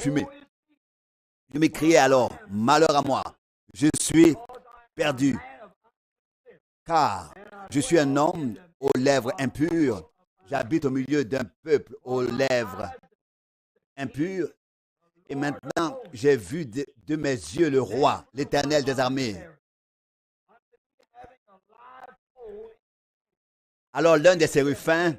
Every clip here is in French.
fumée. Je m'écriai alors, malheur à moi, je suis perdu, car je suis un homme aux lèvres impures. J'habite au milieu d'un peuple aux lèvres impures. Et maintenant, j'ai vu de mes yeux le roi, l'Éternel des armées. Alors l'un des séraphins,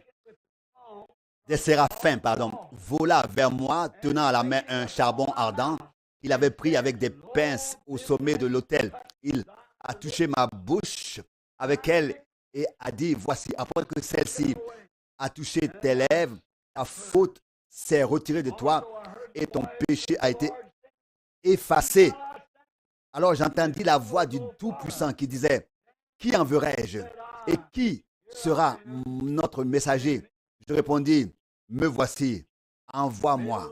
vola vers moi, tenant à la main un charbon ardent. Il avait pris avec des pinces au sommet de l'autel. Il a touché ma bouche avec elle et a dit, voici, après que celle-ci a touché tes lèvres, ta faute s'est retirée de toi et ton péché a été effacé. Alors j'entendis la voix du Tout-Puissant qui disait, qui enverrai-je et qui sera notre messager? Je répondis, me voici, envoie-moi.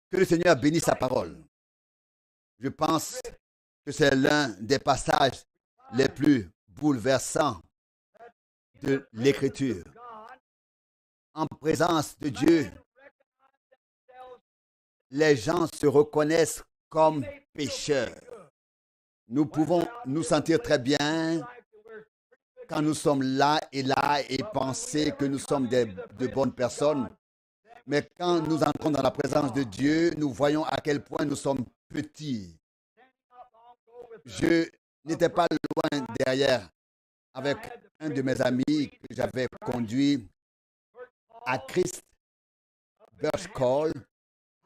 Que le Seigneur bénisse sa parole. Je pense que c'est l'un des passages les plus bouleversants de l'Écriture. En présence de Dieu, les gens se reconnaissent comme pécheurs. Nous pouvons nous sentir très bien quand nous sommes là et penser que nous sommes de bonnes personnes. Mais quand nous entrons dans la présence de Dieu, nous voyons à quel point nous sommes petits. Je n'étais pas loin derrière avec un de mes amis que j'avais conduit à Christ Birch Call,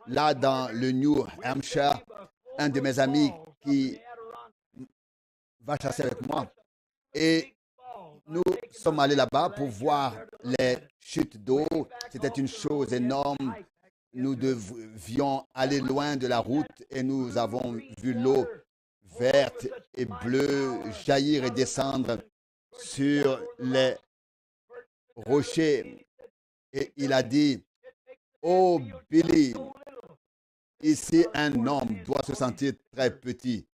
là dans le New Hampshire, un de mes amis qui va chasser avec moi. Et nous sommes allés là-bas pour voir les chutes d'eau. C'était une chose énorme. Nous devions aller loin de la route et nous avons vu l'eau verte et bleue jaillir et descendre sur les rochers. Et il a dit, oh Billy, ici un homme doit se sentir très petit.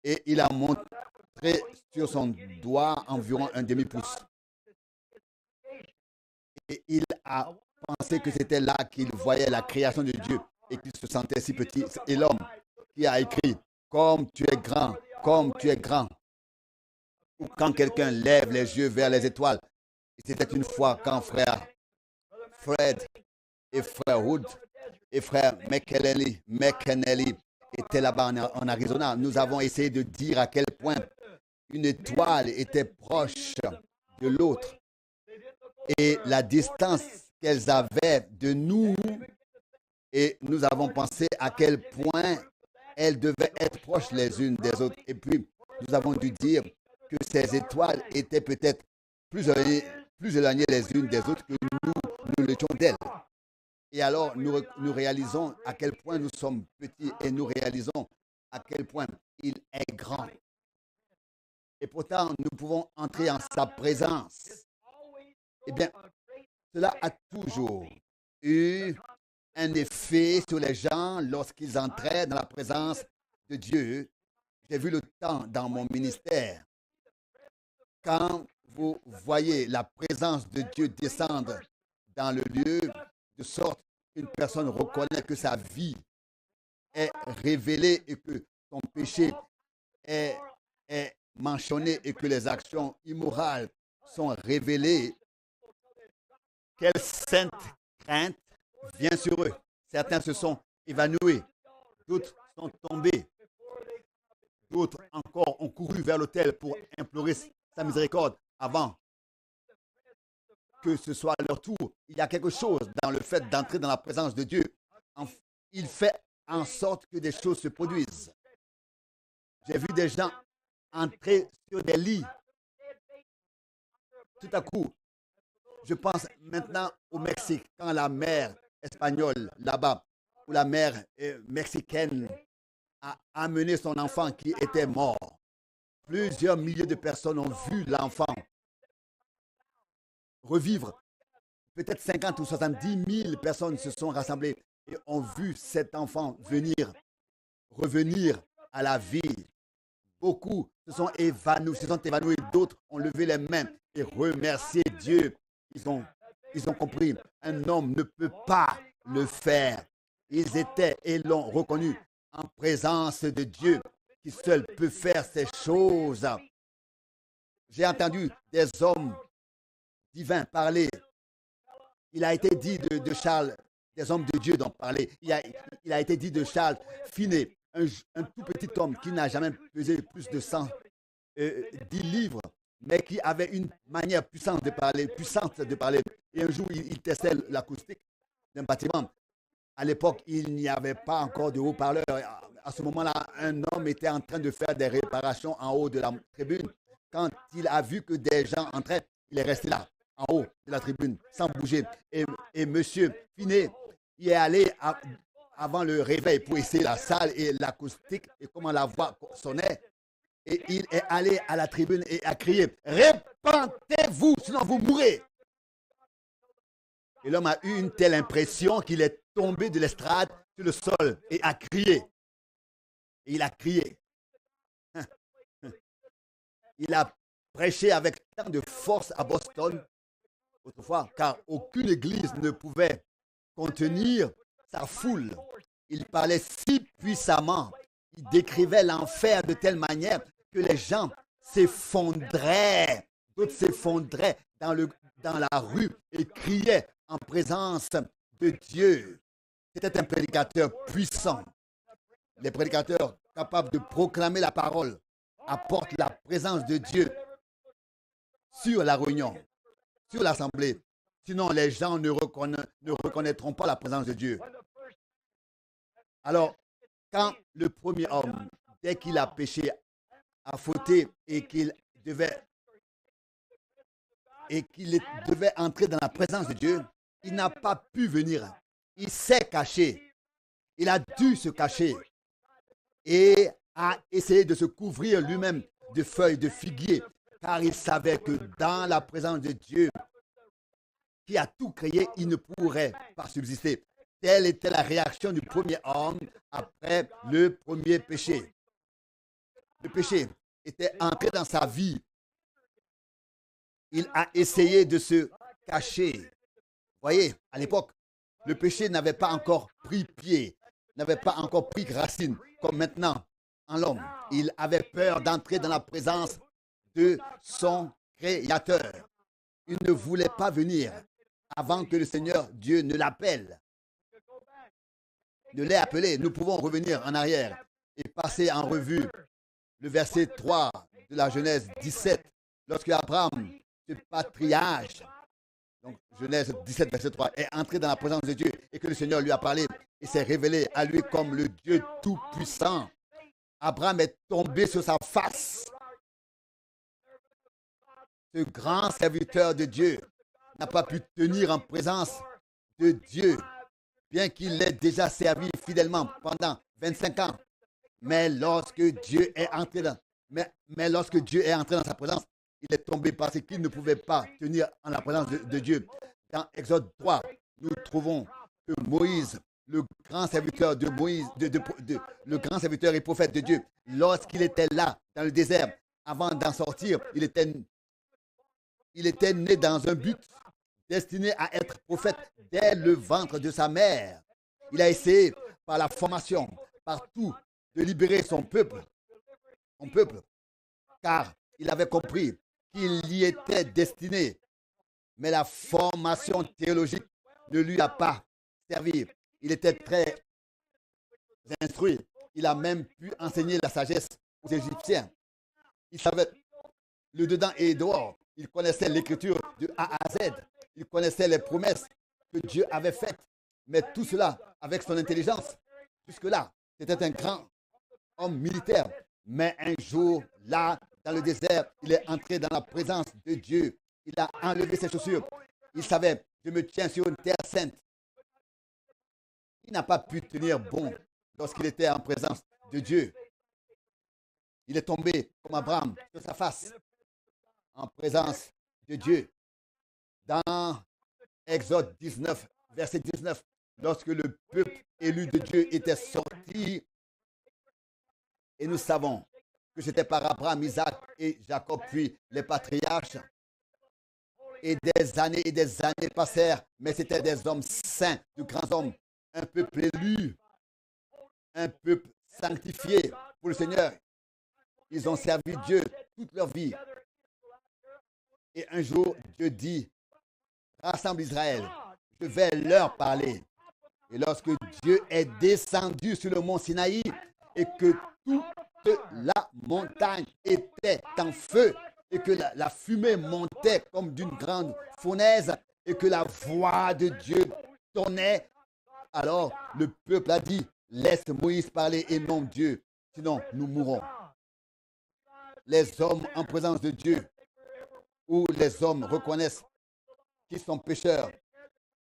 Et il a montré sur son doigt environ un demi-pouce. Et il a pensé que c'était là qu'il voyait la création de Dieu et qu'il se sentait si petit. Et l'homme qui a écrit, comme tu es grand, comme tu es grand. Ou quand quelqu'un lève les yeux vers les étoiles. C'était une fois quand frère Fred et frère Wood et frère McKennelly étaient là-bas en Arizona. Nous avons essayé de dire à quel point une étoile était proche de l'autre et la distance qu'elles avaient de nous. Et nous avons pensé à quel point elles devaient être proches les unes des autres. Et puis, nous avons dû dire que ces étoiles étaient peut-être plus éloignées les unes des autres que nous l'étions d'elles. Et alors, nous réalisons à quel point nous sommes petits et nous réalisons à quel point il est grand. Et pourtant, nous pouvons entrer en sa présence. Eh bien, cela a toujours eu un effet sur les gens lorsqu'ils entraient dans la présence de Dieu. J'ai vu le temps dans mon ministère. Quand vous voyez la présence de Dieu descendre dans le lieu, de sorte qu'une personne reconnaît que sa vie est révélée et que son péché est mentionné et que les actions immorales sont révélées, quelle sainte crainte vient sur eux. Certains se sont évanouis, d'autres sont tombés, d'autres encore ont couru vers l'autel pour implorer sa miséricorde avant que ce soit leur tour. Il y a quelque chose dans le fait d'entrer dans la présence de Dieu. Il fait en sorte que des choses se produisent. J'ai vu des gens entrer sur des lits. Tout à coup, je pense maintenant au Mexique, quand la mère espagnole là-bas, ou la mère mexicaine a amené son enfant qui était mort. Plusieurs milliers de personnes ont vu l'enfant revivre. Peut-être 50 ou 70 000 personnes se sont rassemblées et ont vu cet enfant revenir à la vie. Beaucoup se sont évanouis, d'autres ont levé les mains et remercié Dieu. Ils ont ils ont compris, un homme ne peut pas le faire. Ils étaient et l'ont reconnu en présence de Dieu qui seul peut faire ces choses. J'ai entendu des hommes divins parler. Il a été dit de Charles, des hommes de Dieu dont parler. Il a été dit de Charles Finet, un tout petit homme qui n'a jamais pesé plus de 10 livres, mais qui avait une manière puissante de parler. Et un jour, il testait l'acoustique d'un bâtiment. À l'époque, il n'y avait pas encore de haut-parleur. À ce moment-là, un homme était en train de faire des réparations en haut de la tribune. Quand il a vu que des gens entraient, il est resté là, en haut de la tribune, sans bouger. Et M. Finet, il est allé avant le réveil pour essayer la salle et l'acoustique et comment la voix sonnait. Et il est allé à la tribune et a crié « Répentez-vous, sinon vous mourrez !» Et l'homme a eu une telle impression qu'il est tombé de l'estrade sur le sol et a crié. Et il a crié. Il a prêché avec tant de force à Boston autrefois, car aucune église ne pouvait contenir sa foule. Il parlait si puissamment, il décrivait l'enfer de telle manière que les gens s'effondraient, d'autres s'effondraient dans la rue et criaient en présence de Dieu. C'était un prédicateur puissant. Les prédicateurs capables de proclamer la parole apportent la présence de Dieu sur la réunion, sur l'assemblée. Sinon, les gens ne reconnaîtront pas la présence de Dieu. Alors, quand le premier homme, dès qu'il a péché, a fauté et qu'il devait entrer dans la présence de Dieu, il n'a pas pu venir. Il s'est caché. Il a dû se cacher et a essayé de se couvrir lui-même de feuilles de figuier, car il savait que dans la présence de Dieu, qui a tout créé, il ne pourrait pas subsister. Telle était la réaction du premier homme après le premier péché. Le péché était entré dans sa vie. Il a essayé de se cacher. Vous voyez, à l'époque, le péché n'avait pas encore pris pied, n'avait pas encore pris racine, comme maintenant en l'homme. Il avait peur d'entrer dans la présence de son Créateur. Il ne voulait pas venir avant que le Seigneur Dieu ne l'appelle. Ne l'ait appelé. Nous pouvons revenir en arrière et passer en revue le verset 3 de la Genèse 17, lorsque Abraham, ce patriarche, donc Genèse 17, verset 3, est entré dans la présence de Dieu et que le Seigneur lui a parlé et s'est révélé à lui comme le Dieu tout-puissant. Abraham est tombé sur sa face. Ce grand serviteur de Dieu n'a pas pu tenir en présence de Dieu, bien qu'il l'ait déjà servi fidèlement pendant 25 ans. Mais lorsque Dieu est entré dans sa présence, il est tombé parce qu'il ne pouvait pas tenir en la présence de Dieu. Dans Exode 3, nous trouvons que Moïse, le grand serviteur de Moïse, le grand serviteur et prophète de Dieu, lorsqu'il était là, dans le désert, avant d'en sortir, il était né dans un but destiné à être prophète dès le ventre de sa mère. Il a essayé par la formation, partout, de libérer son peuple, car il avait compris qu'il y était destiné. Mais la formation théologique ne lui a pas servi. Il était très instruit. Il a même pu enseigner la sagesse aux Égyptiens. Il savait le dedans et le dehors. Il connaissait l'écriture de A à Z. Il connaissait les promesses que Dieu avait faites. Mais tout cela avec son intelligence. Jusque-là, c'était un grand homme militaire. Mais un jour, là, dans le désert, il est entré dans la présence de Dieu. Il a enlevé ses chaussures. Il savait, je me tiens sur une terre sainte. Il n'a pas pu tenir bon lorsqu'il était en présence de Dieu. Il est tombé comme Abraham sur sa face en présence de Dieu. Dans Exode 19, verset 19, lorsque le peuple élu de Dieu était sorti, et nous savons que c'était par Abraham, Isaac et Jacob, puis les patriarches. et des années passèrent, mais c'étaient des hommes saints, de grands hommes, un peuple élu, un peuple sanctifié pour le Seigneur. Ils ont servi Dieu toute leur vie. Et un jour, Dieu dit, rassemble Israël, je vais leur parler. Et lorsque Dieu est descendu sur le mont Sinaï et que toute la montagne était en feu et que la fumée montait comme d'une grande fournaise et que la voix de Dieu tonnait, alors le peuple a dit, laisse Moïse parler et non Dieu, sinon nous mourrons. Les hommes en présence de Dieu, où les hommes reconnaissent qu'ils sont pécheurs,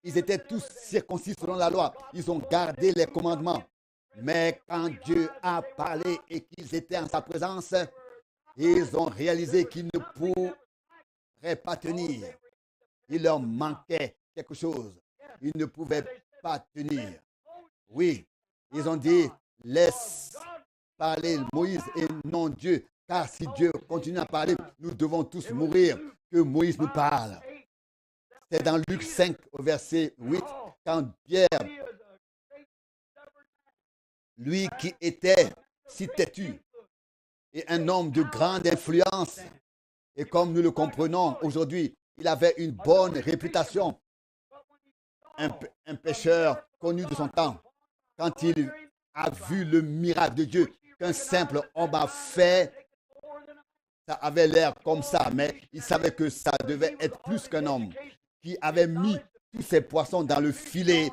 ils étaient tous circoncis selon la loi. Ils ont gardé les commandements. Mais quand Dieu a parlé et qu'ils étaient en sa présence, ils ont réalisé qu'ils ne pourraient pas tenir. Il leur manquait quelque chose. Ils ne pouvaient pas tenir. Oui, ils ont dit, laisse parler Moïse et non Dieu. Car si Dieu continue à parler, nous devons tous mourir. Que Moïse nous parle. C'est dans Luc 5, au verset 8, quand Pierre, lui qui était si têtu et un homme de grande influence, et comme nous le comprenons aujourd'hui, il avait une bonne réputation, un pécheur connu de son temps, quand il a vu le miracle de Dieu qu'un simple homme a fait, ça avait l'air comme ça, mais il savait que ça devait être plus qu'un homme qui avait mis tous ces poissons dans le filet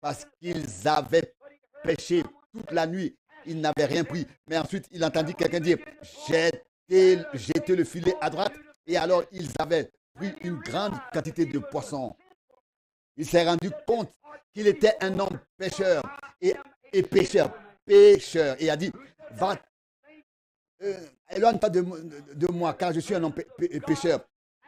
parce qu'ils avaient pêché toute la nuit. Ils n'avaient rien pris. Mais ensuite, il entendit quelqu'un dire, jetez le filet à droite. Et alors, ils avaient pris une grande quantité de poissons. Il s'est rendu compte qu'il était un homme pêcheur et pécheur. Et a dit, va, éloigne-toi de moi, car je suis un homme pécheur.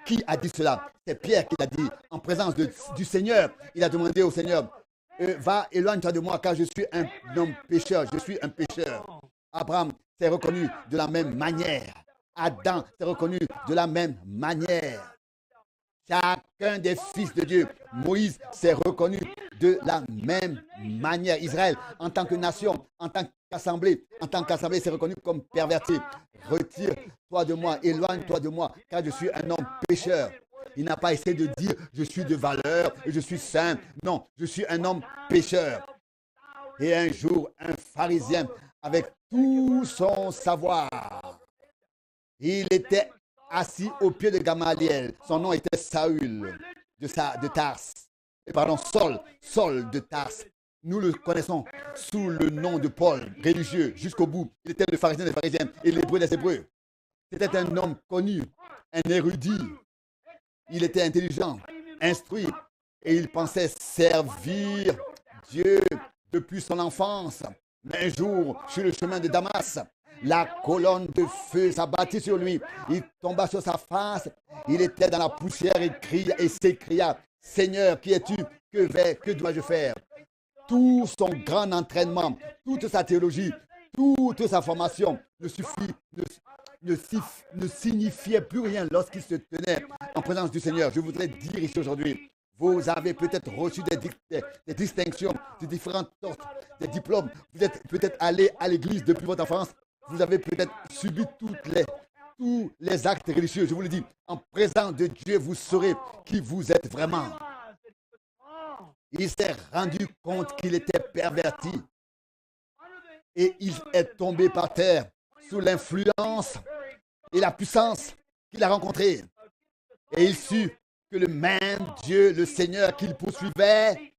Qui a dit cela? C'est Pierre qui l'a dit en présence du Seigneur. Il a demandé au Seigneur, va, éloigne-toi de moi car je suis un homme pécheur. Je suis un pécheur. Abraham s'est reconnu de la même manière. Adam s'est reconnu de la même manière. Chacun des fils de Dieu, Moïse s'est reconnu de la même manière. Israël, en tant que nation, en tant qu'assemblée, s'est reconnu comme perverti. Retire-toi de moi, éloigne-toi de moi, car je suis un homme pécheur. Il n'a pas essayé de dire, je suis de valeur, je suis saint. Non, je suis un homme pécheur. Et un jour, un pharisien, avec tout son savoir, il était assis au pied de Gamaliel. Son nom était Saül de Tars. Pardon, Saul de Tars. Nous le connaissons sous le nom de Paul, religieux, jusqu'au bout. Il était le pharisien des pharisiens et l'hébreu des hébreux. C'était un homme connu, un érudit. Il était intelligent, instruit et il pensait servir Dieu depuis son enfance. Mais un jour, sur le chemin de Damas, la colonne de feu s'abattit sur lui. Il tomba sur sa face. Il était dans la poussière et s'écria, Seigneur, qui es-tu? Que dois-je faire? Tout son grand entraînement, toute sa théologie, toute sa formation ne signifiait plus rien lorsqu'il se tenait en présence du Seigneur. Je voudrais dire ici aujourd'hui, vous avez peut-être reçu des distinctions de différentes sortes, des diplômes. Vous êtes peut-être allé à l'église depuis votre enfance. Vous avez peut-être subi tous les actes religieux. Je vous le dis, en présence de Dieu, vous saurez qui vous êtes vraiment. Il s'est rendu compte qu'il était perverti et il est tombé par terre sous l'influence et la puissance qu'il a rencontrée. Et il sut que le même Dieu, le Seigneur qu'il poursuivait,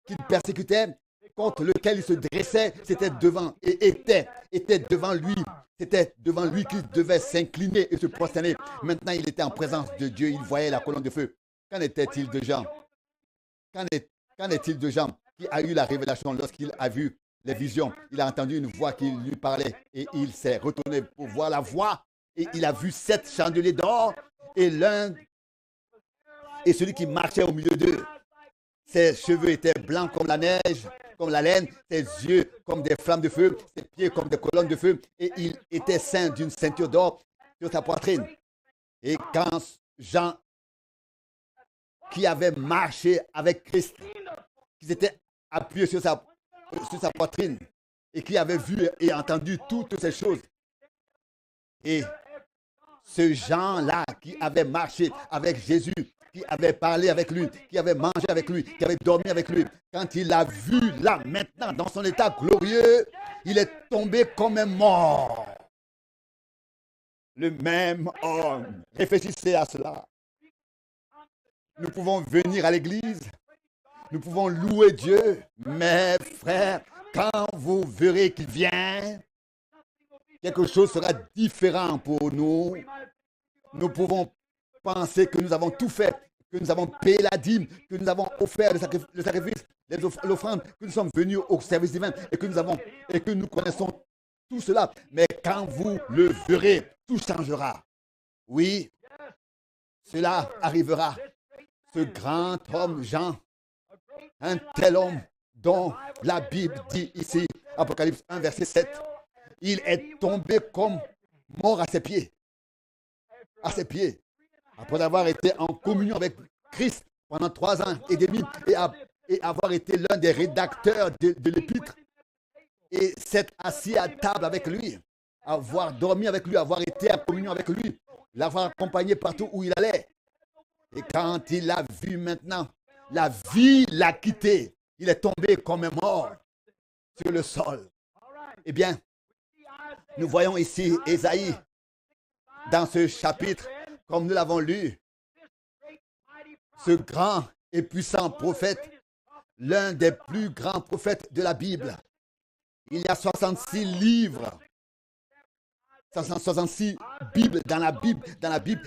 qu'il persécutait, contre lequel il se dressait, c'était devant et était devant lui. C'était devant lui qu'il devait s'incliner et se prosterner. Maintenant, il était en présence de Dieu. Il voyait la colonne de feu. Qu'en était-il de Jean? Qu'en est-il de Jean qui a eu la révélation lorsqu'il a vu les visions? Il a entendu une voix qui lui parlait et il s'est retourné pour voir la voix et il a vu 7 chandeliers d'or et celui qui marchait au milieu d'eux. Ses cheveux étaient blancs comme la neige, comme la laine, ses yeux comme des flammes de feu, ses pieds comme des colonnes de feu et il était ceint d'une ceinture d'or sur sa poitrine. Et quand Jean qui avait marché avec Christ, qui s'était appuyé sur sa poitrine et qui avait vu et entendu toutes ces choses. Et ce Jean-là qui avait marché avec Jésus, qui avait parlé avec lui, qui avait mangé avec lui, qui avait dormi avec lui, quand il l'a vu là, maintenant, dans son état glorieux, il est tombé comme un mort. Le même homme. Réfléchissez à cela. Nous pouvons venir à l'église, nous pouvons louer Dieu, mais frère, quand vous verrez qu'il vient, quelque chose sera différent pour nous. Nous pouvons penser que nous avons tout fait, que nous avons payé la dîme, que nous avons offert le sacrifice, l'offrande, que nous sommes venus au service divin et que nous connaissons tout cela. Mais quand vous le verrez, tout changera. Oui, cela arrivera. Ce grand homme Jean, un tel homme dont la Bible dit ici, Apocalypse 1, verset 7, il est tombé comme mort à ses pieds. À ses pieds. Après avoir été en communion avec Christ pendant 3 ans et demi et avoir été l'un des rédacteurs de l'épître et s'être assis à table avec lui, avoir dormi avec lui, avoir été en communion avec lui, l'avoir accompagné partout où il allait. Et quand il l'a vu maintenant, la vie l'a quitté. Il est tombé comme un mort sur le sol. Eh bien, nous voyons ici Ésaïe dans ce chapitre, comme nous l'avons lu, ce grand et puissant prophète, l'un des plus grands prophètes de la Bible. Il y a 66 livres, 66 Bibles dans la Bible,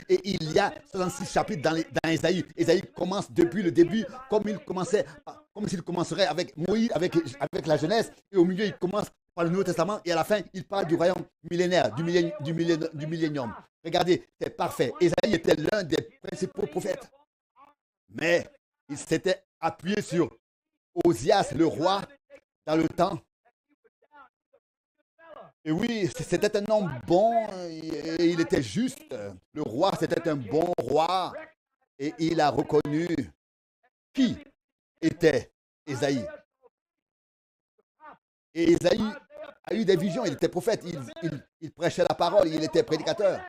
et il y a 66 chapitres dans Ésaïe. Ésaïe commence depuis le début, comme s'il commencerait avec Moïse, avec la jeunesse, et au milieu il commence par le Nouveau Testament, et à la fin il parle du royaume millénaire, du millénium. Regardez, c'est parfait. Ésaïe était l'un des principaux prophètes, mais il s'était appuyé sur Osias, le roi, dans le temps. Et oui, c'était un homme bon, et il était juste. Le roi, c'était un bon roi. Et il a reconnu qui était Ésaïe. Et Ésaïe a eu des visions, il était prophète, il prêchait la parole, il était prédicateur.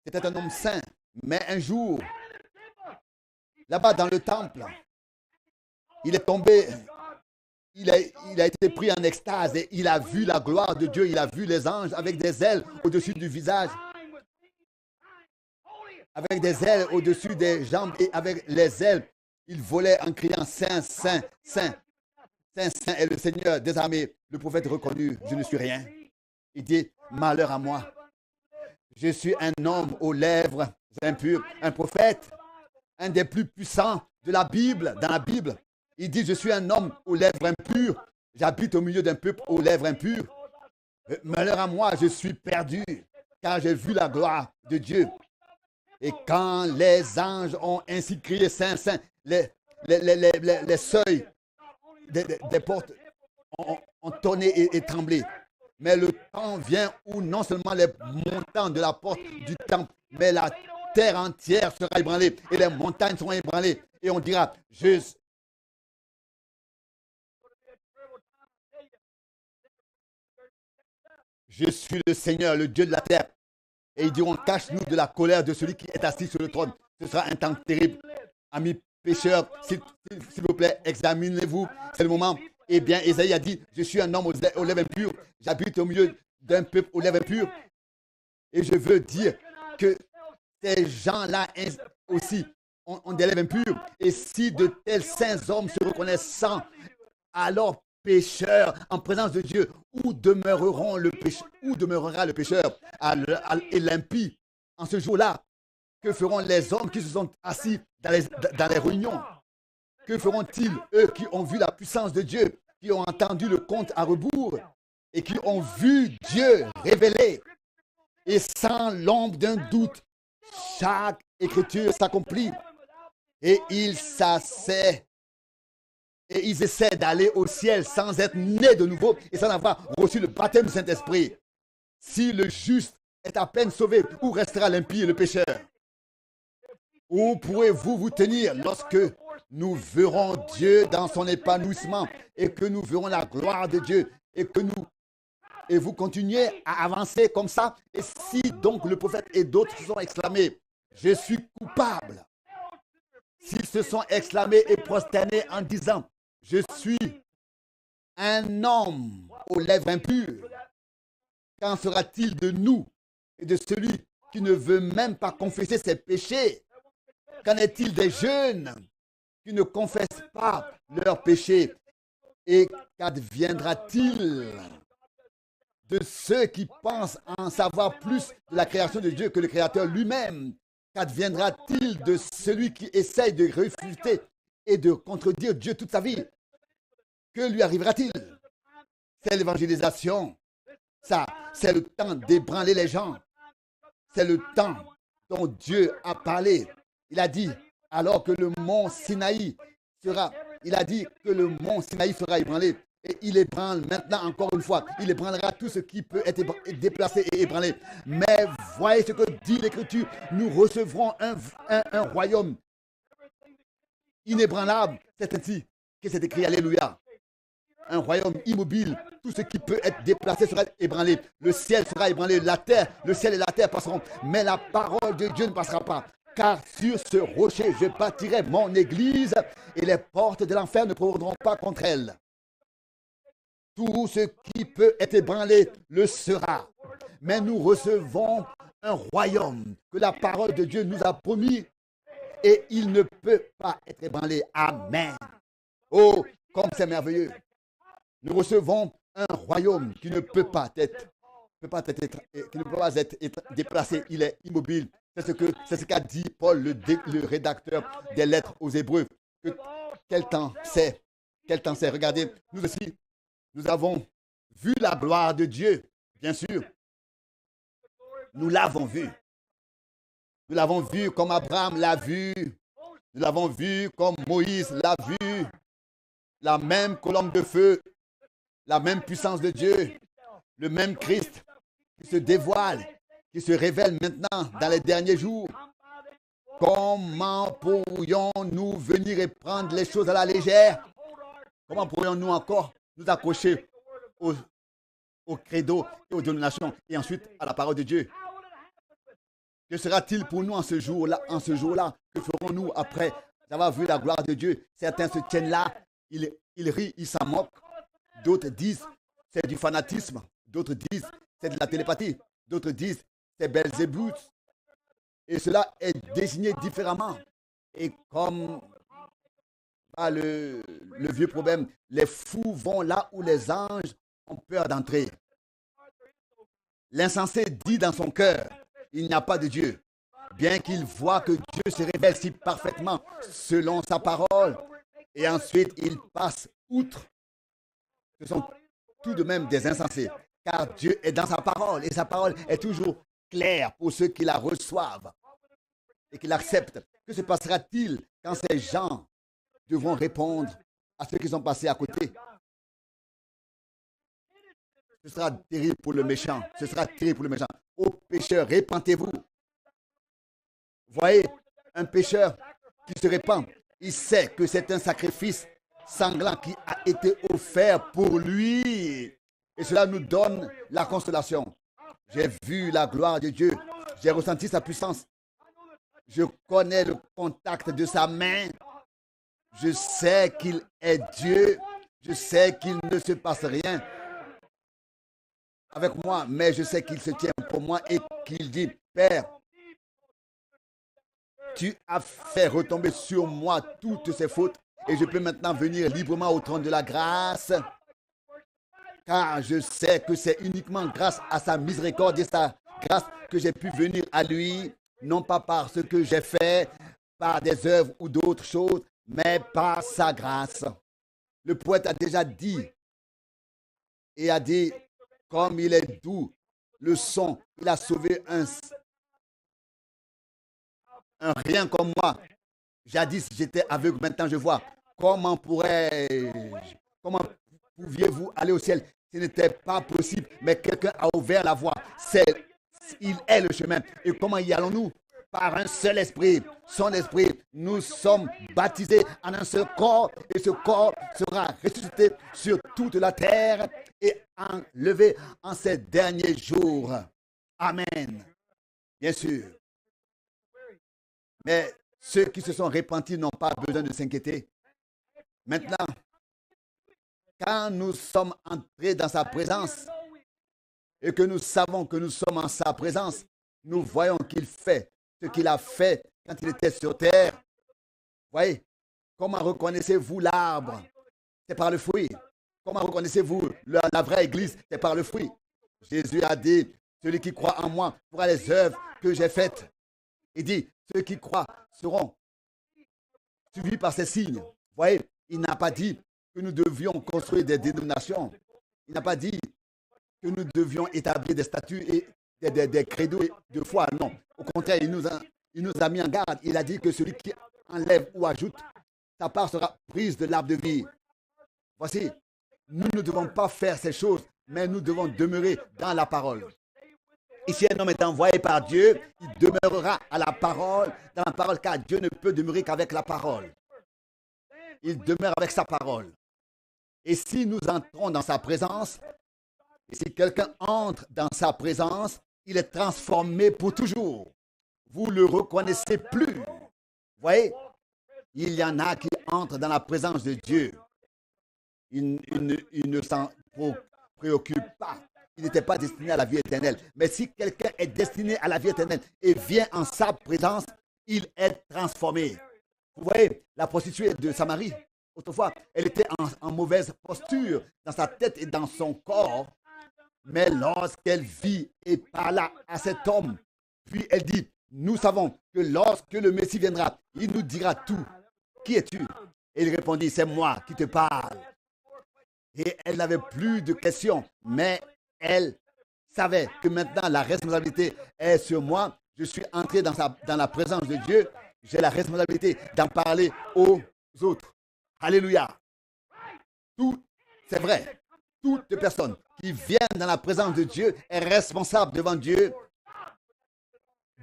C'était un homme saint. Mais un jour, là-bas dans le temple, il est tombé. Il a été pris en extase et il a vu la gloire de Dieu. Il a vu les anges avec des ailes au-dessus du visage, avec des ailes au-dessus des jambes et avec les ailes. Il volait en criant Saint, Saint, Saint. Saint, Saint est le Seigneur des armées. Le prophète reconnut, je ne suis rien. Il dit, malheur à moi. Je suis un homme aux lèvres impures, un prophète, un des plus puissants de la Bible, dans la Bible. Il dit, je suis un homme aux lèvres impures. J'habite au milieu d'un peuple aux lèvres impures. Malheur à moi, je suis perdu, car j'ai vu la gloire de Dieu. Et quand les anges ont ainsi crié, Saint, Saint, les seuils des portes ont tonné et tremblé. Mais le temps vient où non seulement les montants de la porte du temple, mais la terre entière sera ébranlée et les montagnes seront ébranlées. Et on dira, je suis le Seigneur, le Dieu de la terre. Et ils diront, cache-nous de la colère de celui qui est assis sur le trône. Ce sera un temps terrible. Amis pécheurs, s'il vous plaît, examinez-vous. C'est le moment. Eh bien, Ésaïe a dit, je suis un homme aux lèvres impures. J'habite au milieu d'un peuple aux lèvres impures. Et je veux dire que ces gens-là aussi ont des lèvres impures. Et si de tels saints hommes se reconnaissent sans, alors pécheur en présence de Dieu, où demeurera le pécheur et l'impie en ce jour-là? Que feront les hommes qui se sont assis dans les réunions? Que feront-ils, eux qui ont vu la puissance de Dieu, qui ont entendu le conte à rebours et qui ont vu Dieu révélé? Et sans l'ombre d'un doute, chaque écriture s'accomplit. Et ils essaient d'aller au ciel sans être nés de nouveau et sans avoir reçu le baptême du Saint-Esprit. Si le juste est à peine sauvé, où restera l'impie et le pécheur? Où pourrez-vous vous tenir lorsque nous verrons Dieu dans son épanouissement et que nous verrons la gloire de Dieu et vous continuez à avancer comme ça? Et si donc le prophète et d'autres se sont exclamés, je suis coupable, s'ils se sont exclamés et prosternés en disant, je suis un homme aux lèvres impures, qu'en sera-t-il de nous et de celui qui ne veut même pas confesser ses péchés? Qu'en est-il des jeunes qui ne confessent pas leurs péchés? Et qu'adviendra-t-il de ceux qui pensent en savoir plus de la création de Dieu que le Créateur lui-même? Qu'adviendra-t-il de celui qui essaye de refuter et de contredire Dieu toute sa vie? Que lui arrivera-t-il? C'est l'évangélisation. Ça, c'est le temps d'ébranler les gens. C'est le temps dont Dieu a parlé. Il a dit, alors que le mont Sinaï sera, il a dit que le mont Sinaï sera ébranlé. Et il ébranle maintenant encore une fois. Il ébranlera tout ce qui peut être déplacé et ébranlé. Mais voyez ce que dit l'Écriture. Nous recevrons un royaume inébranlable. C'est ainsi que c'est écrit. Alléluia. Un royaume immobile. Tout ce qui peut être déplacé sera ébranlé. Le ciel sera ébranlé. La terre, le ciel et la terre passeront. Mais la parole de Dieu ne passera pas. Car sur ce rocher, je bâtirai mon église et les portes de l'enfer ne pourront pas contre elle. Tout ce qui peut être ébranlé le sera. Mais nous recevons un royaume que la parole de Dieu nous a promis et il ne peut pas être ébranlé. Amen. Oh, comme c'est merveilleux. Nous recevons un royaume qui ne peut pas être déplacé. Il est immobile. C'est ce qu'a dit Paul, le rédacteur des lettres aux Hébreux. Quel temps c'est? Regardez, nous aussi, nous avons vu la gloire de Dieu, bien sûr. Nous l'avons vu. Nous l'avons vu comme Abraham l'a vu. Nous l'avons vu comme Moïse l'a vu. La même colonne de feu, la même puissance de Dieu, le même Christ qui se dévoile, qui se révèle maintenant dans les derniers jours. Comment pourrions-nous venir et prendre les choses à la légère? Comment pourrions-nous encore nous accrocher au credo et aux donations et ensuite à la parole de Dieu? Que sera-t-il pour nous en ce jour-là? Que ferons-nous après avoir vu la gloire de Dieu? Certains se tiennent là, ils rient, ils s'en moquent. D'autres disent c'est du fanatisme. D'autres disent c'est de la télépathie. D'autres disent c'est Belzébuth. Et cela est désigné différemment. Et comme le vieux problème, les fous vont là où les anges ont peur d'entrer. L'insensé dit dans son cœur, il n'y a pas de Dieu. Bien qu'il voit que Dieu se révèle si parfaitement selon sa parole, et ensuite il passe outre. Ce sont tout de même des insensés, car Dieu est dans sa parole, et sa parole est toujours claire pour ceux qui la reçoivent et qui l'acceptent. Que se passera-t-il quand ces gens devront répondre à ceux qui sont passés à côté? Ce sera terrible pour le méchant. Ce sera terrible pour le méchant. Ô pécheurs, répentez-vous. Voyez, un pécheur qui se répand, il sait que c'est un sacrifice sanglant qui a été offert pour lui. Et cela nous donne la consolation. J'ai vu la gloire de Dieu. J'ai ressenti sa puissance. Je connais le contact de sa main. Je sais qu'il est Dieu. Je sais qu'il ne se passe rien avec moi, mais je sais qu'il se tient pour moi et qu'il dit, Père, tu as fait retomber sur moi toutes ces fautes et je peux maintenant venir librement au trône de la grâce, car je sais que c'est uniquement grâce à sa miséricorde et sa grâce que j'ai pu venir à lui, non pas par ce que j'ai fait, par des œuvres ou d'autres choses, mais par sa grâce. Le poète a déjà dit, et a dit, comme il est doux, le son, il a sauvé un rien comme moi. Jadis, j'étais aveugle, maintenant je vois. Comment pouviez-vous aller au ciel? Ce n'était pas possible, mais quelqu'un a ouvert la voie. Il est le chemin. Et comment y allons-nous? par un seul esprit, son esprit, nous sommes baptisés en un seul corps et ce corps sera ressuscité sur toute la terre et enlevé en ces derniers jours. Amen. Bien sûr. Mais ceux qui se sont repentis n'ont pas besoin de s'inquiéter. Maintenant, quand nous sommes entrés dans sa présence et que nous savons que nous sommes en sa présence, nous voyons qu'il fait ce qu'il a fait quand il était sur terre. Voyez, comment reconnaissez-vous l'arbre? C'est par le fruit. Comment reconnaissez-vous la vraie église? C'est par le fruit. Jésus a dit, celui qui croit en moi fera les œuvres que j'ai faites. Il dit, ceux qui croient seront suivis par ces signes. Voyez, il n'a pas dit que nous devions construire des dénominations. Il n'a pas dit que nous devions établir des statuts et des credos de foi. Non. Au contraire, il nous a mis en garde. Il a dit que celui qui enlève ou ajoute, sa part sera prise de l'arbre de vie. Voici, nous ne devons pas faire ces choses, mais nous devons demeurer dans la parole. Ici, un homme est envoyé par Dieu, il demeurera à la parole, dans la parole, car Dieu ne peut demeurer qu'avec la parole. Il demeure avec sa parole. Et si nous entrons dans sa présence, et si quelqu'un entre dans sa présence, il est transformé pour toujours. Vous ne le reconnaissez plus. Vous voyez, il y en a qui entrent dans la présence de Dieu. Ils ne s'en préoccupent pas. Il n'était pas destiné à la vie éternelle. Mais si quelqu'un est destiné à la vie éternelle et vient en sa présence, il est transformé. Vous voyez, la prostituée de Samarie, autrefois, elle était en mauvaise posture dans sa tête et dans son corps. Mais lorsqu'elle vit et parla à cet homme, puis elle dit, nous savons que lorsque le Messie viendra, il nous dira tout. Qui es-tu? Et il répondit, c'est moi qui te parle. Et elle n'avait plus de questions, mais elle savait que maintenant la responsabilité est sur moi. Je suis entré dans la présence de Dieu. J'ai la responsabilité d'en parler aux autres. Alléluia. Tout, c'est vrai. Toute personne qui vient dans la présence de Dieu est responsable devant Dieu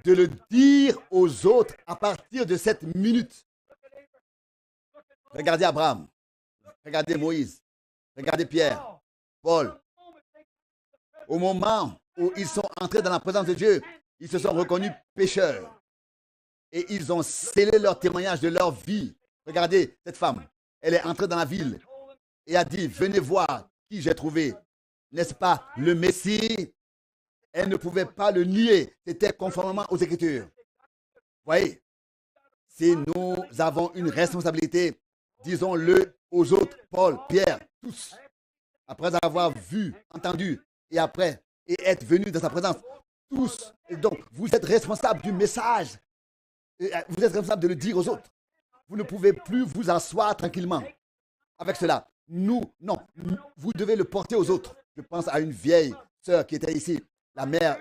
de le dire aux autres à partir de cette minute. Regardez Abraham, regardez Moïse, regardez Pierre, Paul. Au moment où ils sont entrés dans la présence de Dieu, ils se sont reconnus pécheurs et ils ont scellé leur témoignage de leur vie. Regardez cette femme, elle est entrée dans la ville et a dit, venez voir qui j'ai trouvé. N'est-ce pas le Messie? Elle ne pouvait pas le nier. C'était conformément aux Écritures. Voyez, si nous avons une responsabilité, disons-le aux autres, Paul, Pierre, tous, après avoir vu, entendu, et après, et être venus dans sa présence, tous. Et donc, vous êtes responsables du message. Vous êtes responsables de le dire aux autres. Vous ne pouvez plus vous asseoir tranquillement avec cela. Non, vous devez le porter aux autres. Je pense à une vieille sœur qui était ici, la mère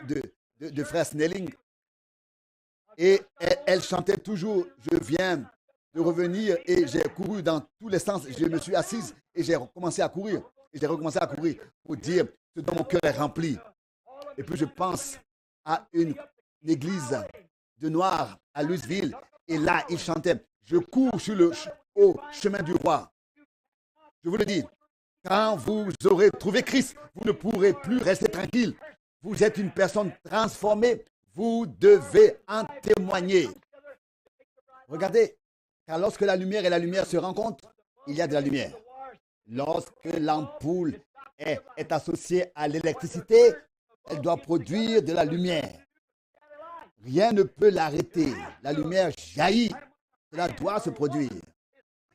de frère Snelling. Et elle chantait toujours, je viens de revenir et j'ai couru dans tous les sens. Je me suis assise et j'ai recommencé à courir. Et j'ai recommencé à courir pour dire ce dont mon cœur est rempli. Et puis je pense à une église de Noirs à Louisville. Et là, il chantait, je cours sur le chemin du roi. Je vous le dis, quand vous aurez trouvé Christ, vous ne pourrez plus rester tranquille. Vous êtes une personne transformée. Vous devez en témoigner. Regardez, car lorsque la lumière et la lumière se rencontrent, il y a de la lumière. Lorsque l'ampoule est associée à l'électricité, elle doit produire de la lumière. Rien ne peut l'arrêter. La lumière jaillit. Cela doit se produire.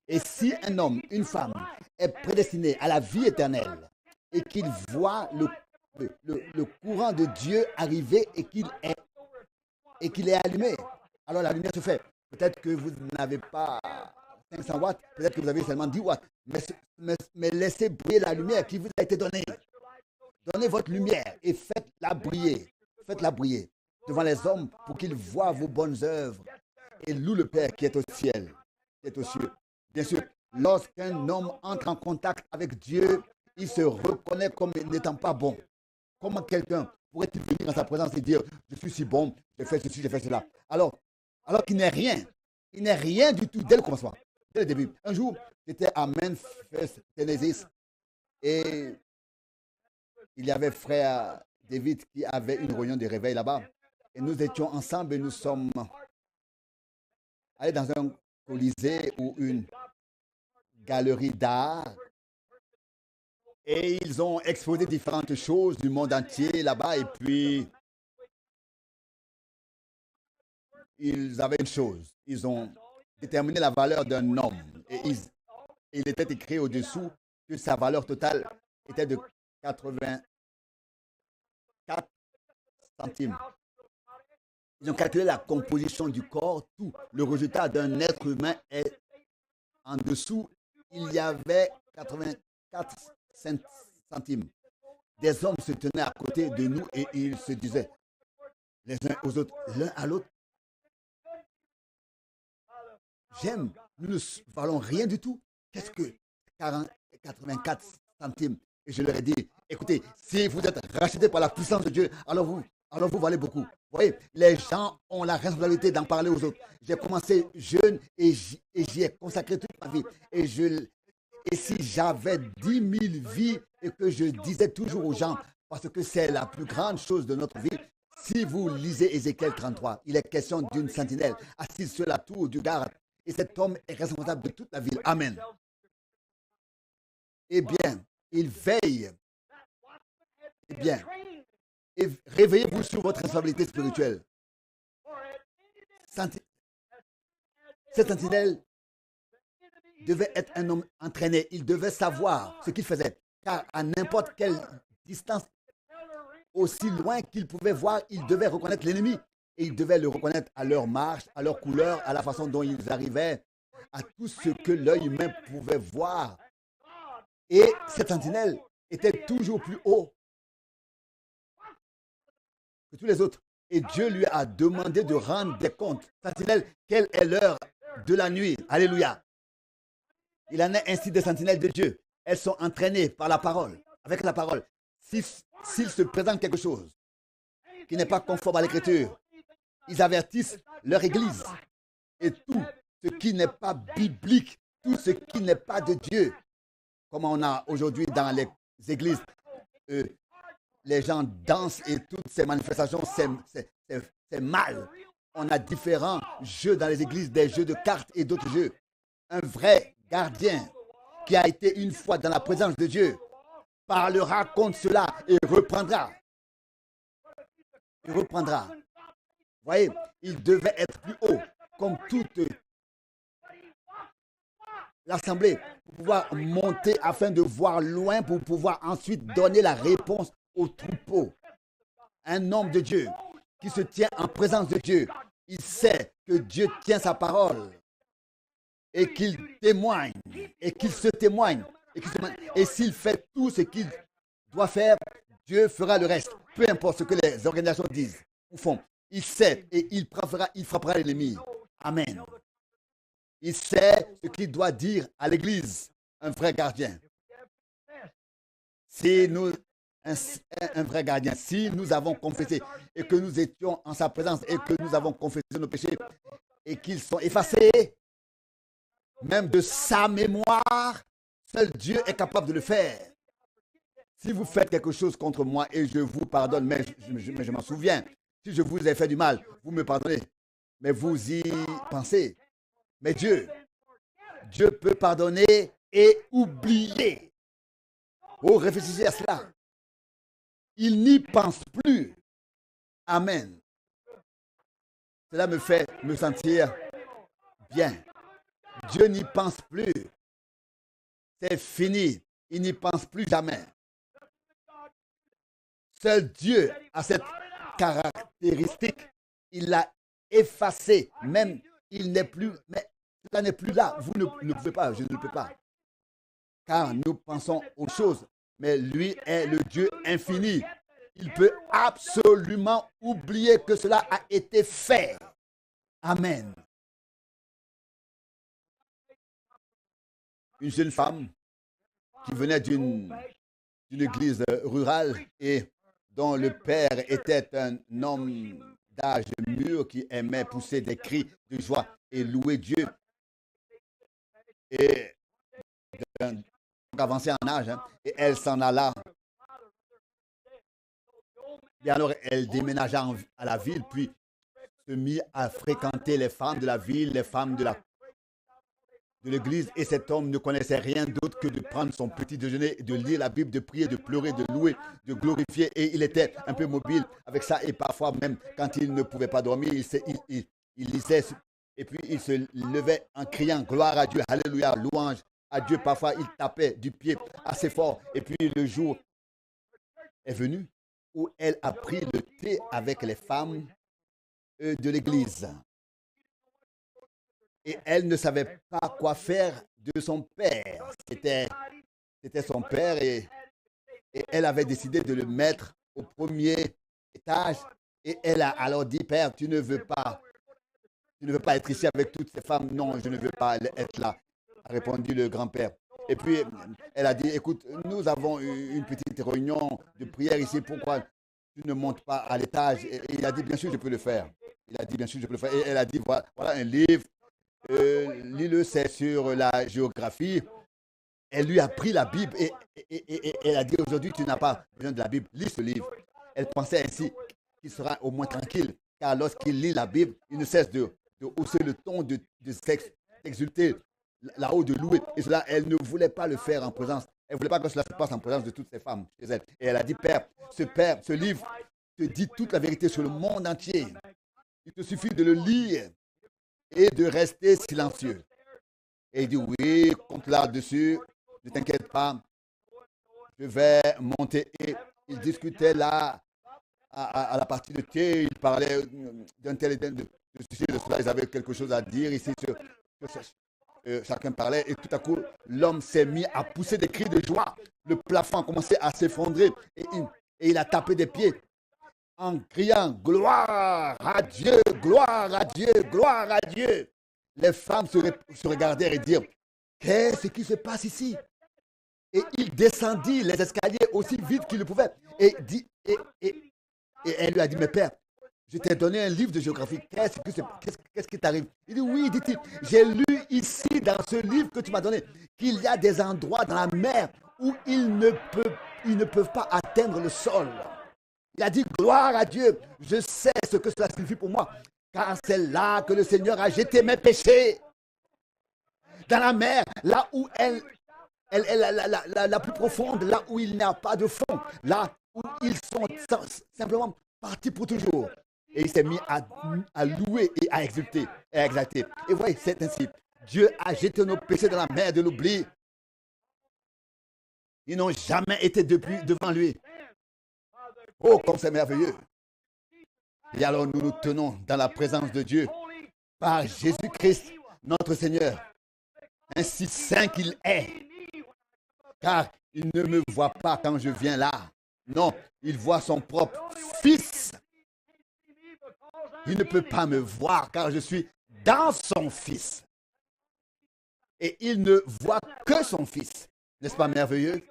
Et si un homme, une femme est prédestiné à la vie éternelle et qu'il voit le courant de Dieu arriver et qu'il est allumé, alors la lumière se fait. Peut-être que vous n'avez pas 500 watts, peut-être que vous avez seulement 10 watts, mais laissez briller la lumière qui vous a été donnée. Donnez votre lumière et faites-la briller. Faites-la briller devant les hommes pour qu'ils voient vos bonnes œuvres et louent le Père qui est au ciel, qui est aux cieux. Bien sûr, lorsqu'un homme entre en contact avec Dieu, il se reconnaît comme n'étant pas bon. Comment quelqu'un pourrait-il venir dans sa présence et dire, je suis si bon, j'ai fait ceci, j'ai fait cela. Alors, Alors qu'il n'est rien. Il n'est rien du tout dès le commencement, dès le début. Un jour, j'étais à Memphis, Tennessee, et il y avait frère David qui avait une réunion de réveil là-bas. Et nous étions ensemble et nous sommes allés dans un colisée ou une galerie d'art. Et ils ont exposé différentes choses du monde entier là-bas. Et puis, ils avaient une chose. Ils ont déterminé la valeur d'un homme. Et il était écrit au-dessous que sa valeur totale était de 84 centimes. Ils ont calculé la composition du corps, tout. Le résultat d'un être humain est en dessous. Il y avait 84 centimes. Des hommes se tenaient à côté de nous et ils se disaient les uns aux autres, l'un à l'autre, j'aime, nous ne valons rien du tout. Qu'est-ce que 84 centimes? Et je leur ai dit, écoutez, si vous êtes rachetés par la puissance de Dieu, alors vous valez beaucoup. Vous voyez, les gens ont la responsabilité d'en parler aux autres. J'ai commencé jeune et j'y ai consacré toute ma vie. Et si j'avais 10 000 vies et que je disais toujours aux gens, parce que c'est la plus grande chose de notre vie, si vous lisez Ézéchiel 33, il est question d'une sentinelle assise sur la tour du garde. Et cet homme est responsable de toute la ville. Amen. Eh bien, il veille. Eh bien, et réveillez-vous sur votre responsabilité spirituelle. Cette sentinelle devait être un homme entraîné. Il devait savoir ce qu'il faisait. Car à n'importe quelle distance, aussi loin qu'il pouvait voir, il devait reconnaître l'ennemi. Et il devait le reconnaître à leur marche, à leur couleur, à la façon dont ils arrivaient, à tout ce que l'œil humain pouvait voir. Et cette sentinelle était toujours plus haut que tous les autres. Et Dieu lui a demandé de rendre des comptes. Sentinelle, quelle est l'heure de la nuit? Alléluia. Il en est ainsi des sentinelles de Dieu. Elles sont entraînées par la parole, avec la parole. S'il se présente quelque chose qui n'est pas conforme à l'écriture, ils avertissent leur église. Et tout ce qui n'est pas biblique, tout ce qui n'est pas de Dieu, comme on a aujourd'hui dans les églises, les gens dansent et toutes ces manifestations, c'est mal. On a différents jeux dans les églises, des jeux de cartes et d'autres jeux. Un vrai gardien qui a été une fois dans la présence de Dieu parlera contre cela et reprendra. Il reprendra. Vous voyez, il devait être plus haut, comme toute l'assemblée, pour pouvoir monter afin de voir loin, pour pouvoir ensuite donner la réponse au troupeau. Un homme de Dieu qui se tient en présence de Dieu, il sait que Dieu tient sa parole et qu'il témoigne et qu'il se témoigne. Et s'il fait tout ce qu'il doit faire, Dieu fera le reste. Peu importe ce que les organisations disent ou font. Il sait et il frappera l'ennemi. Amen. Il sait ce qu'il doit dire à l'église, un vrai gardien. Si nous, un vrai gardien, si nous avons confessé et que nous étions en sa présence et que nous avons confessé nos péchés et qu'ils sont effacés, même de sa mémoire, seul Dieu est capable de le faire. Si vous faites quelque chose contre moi et je vous pardonne, mais je m'en souviens, si je vous ai fait du mal, vous me pardonnez, mais vous y pensez. Mais Dieu peut pardonner et oublier. Oh, réfléchissez à cela. Il n'y pense plus. Amen. Cela me fait me sentir bien. Dieu n'y pense plus. C'est fini. Il n'y pense plus jamais. Seul Dieu a cette caractéristique. Il l'a effacé. Même il n'est plus, mais cela n'est plus là. Vous ne pouvez pas, je ne peux pas. Car nous pensons aux choses. Mais lui est le Dieu infini. Il peut absolument oublier que cela a été fait. Amen. Une jeune femme qui venait d'une église rurale et dont le père était un homme d'âge mûr qui aimait pousser des cris de joie et louer Dieu et donc avancé en âge, hein, et elle s'en alla. Et alors elle déménagea à la ville, puis se mit à fréquenter les femmes de la ville, les femmes de l'église. Et cet homme ne connaissait rien d'autre que de prendre son petit déjeuner, de lire la Bible, de prier, de pleurer, de louer, de glorifier. Et il était un peu mobile avec ça. Et parfois, même quand il ne pouvait pas dormir, il lisait. Et puis il se levait en criant gloire à Dieu, alléluia, louange à Dieu. Parfois, il tapait du pied assez fort. Et puis le jour est venu où elle a pris le thé avec les femmes de l'église. Et elle ne savait pas quoi faire de son père. C'était son père et elle avait décidé de le mettre au premier étage. Et elle a alors dit, Père, tu ne veux pas être ici avec toutes ces femmes. Non, je ne veux pas être là, a répondu le grand-père. Et puis, elle a dit, écoute, nous avons une petite réunion de prière ici. Pourquoi tu ne montes pas à l'étage? Et il a dit, bien sûr, je peux le faire. Il a dit, bien sûr, je peux le faire. Et elle a dit, voilà un livre. Lis-le, c'est sur la géographie. Elle lui a pris la Bible et elle a dit, aujourd'hui, tu n'as pas besoin de la Bible. Lis ce livre. Elle pensait ainsi qu'il sera au moins tranquille. Car lorsqu'il lit la Bible, il ne cesse de hausser le ton, de s'exulter, là-haut de louer. Et cela, elle ne voulait pas le faire en présence. Elle ne voulait pas que cela se passe en présence de toutes ces femmes chez elle. Et elle a dit, Père, ce livre te dit toute la vérité sur le monde entier. Il te suffit de le lire et de rester silencieux. Et il dit, oui, compte là-dessus, ne t'inquiète pas, je vais monter. Et il discutait là, à la partie de thé, il parlait d'un tel et de ceci, de cela, ils avaient quelque chose à dire ici, chacun parlait, et tout à coup, l'homme s'est mis à pousser des cris de joie. Le plafond a commencé à s'effondrer, et il a tapé des pieds en criant gloire à Dieu, gloire à Dieu, gloire à Dieu. Les femmes se regardèrent et dirent, qu'est-ce qui se passe ici? Et il descendit les escaliers aussi vite qu'il le pouvait. Et elle lui a dit, mais père, je t'ai donné un livre de géographie. Qu'est-ce qui t'arrive? Il dit, oui, dit-il, j'ai lu ici dans ce livre que tu m'as donné qu'il y a des endroits dans la mer où ils ne peuvent pas atteindre le sol. Il a dit, gloire à Dieu, je sais ce que cela signifie pour moi, car c'est là que le Seigneur a jeté mes péchés. Dans la mer, là où elle la plus profonde, là où il n'y a pas de fond, là où ils sont simplement partis pour toujours. Et il s'est mis à louer et à exulter. Et à exalter. Et voyez, c'est ainsi. Dieu a jeté nos péchés dans la mer de l'oubli. Ils n'ont jamais été devant lui. Oh, comme c'est merveilleux. Et alors nous nous tenons dans la présence de Dieu par Jésus-Christ, notre Seigneur, ainsi saint qu'il est. Car il ne me voit pas quand je viens là. Non, il voit son propre Fils. Il ne peut pas me voir car je suis dans son Fils. Et il ne voit que son Fils. N'est-ce pas merveilleux?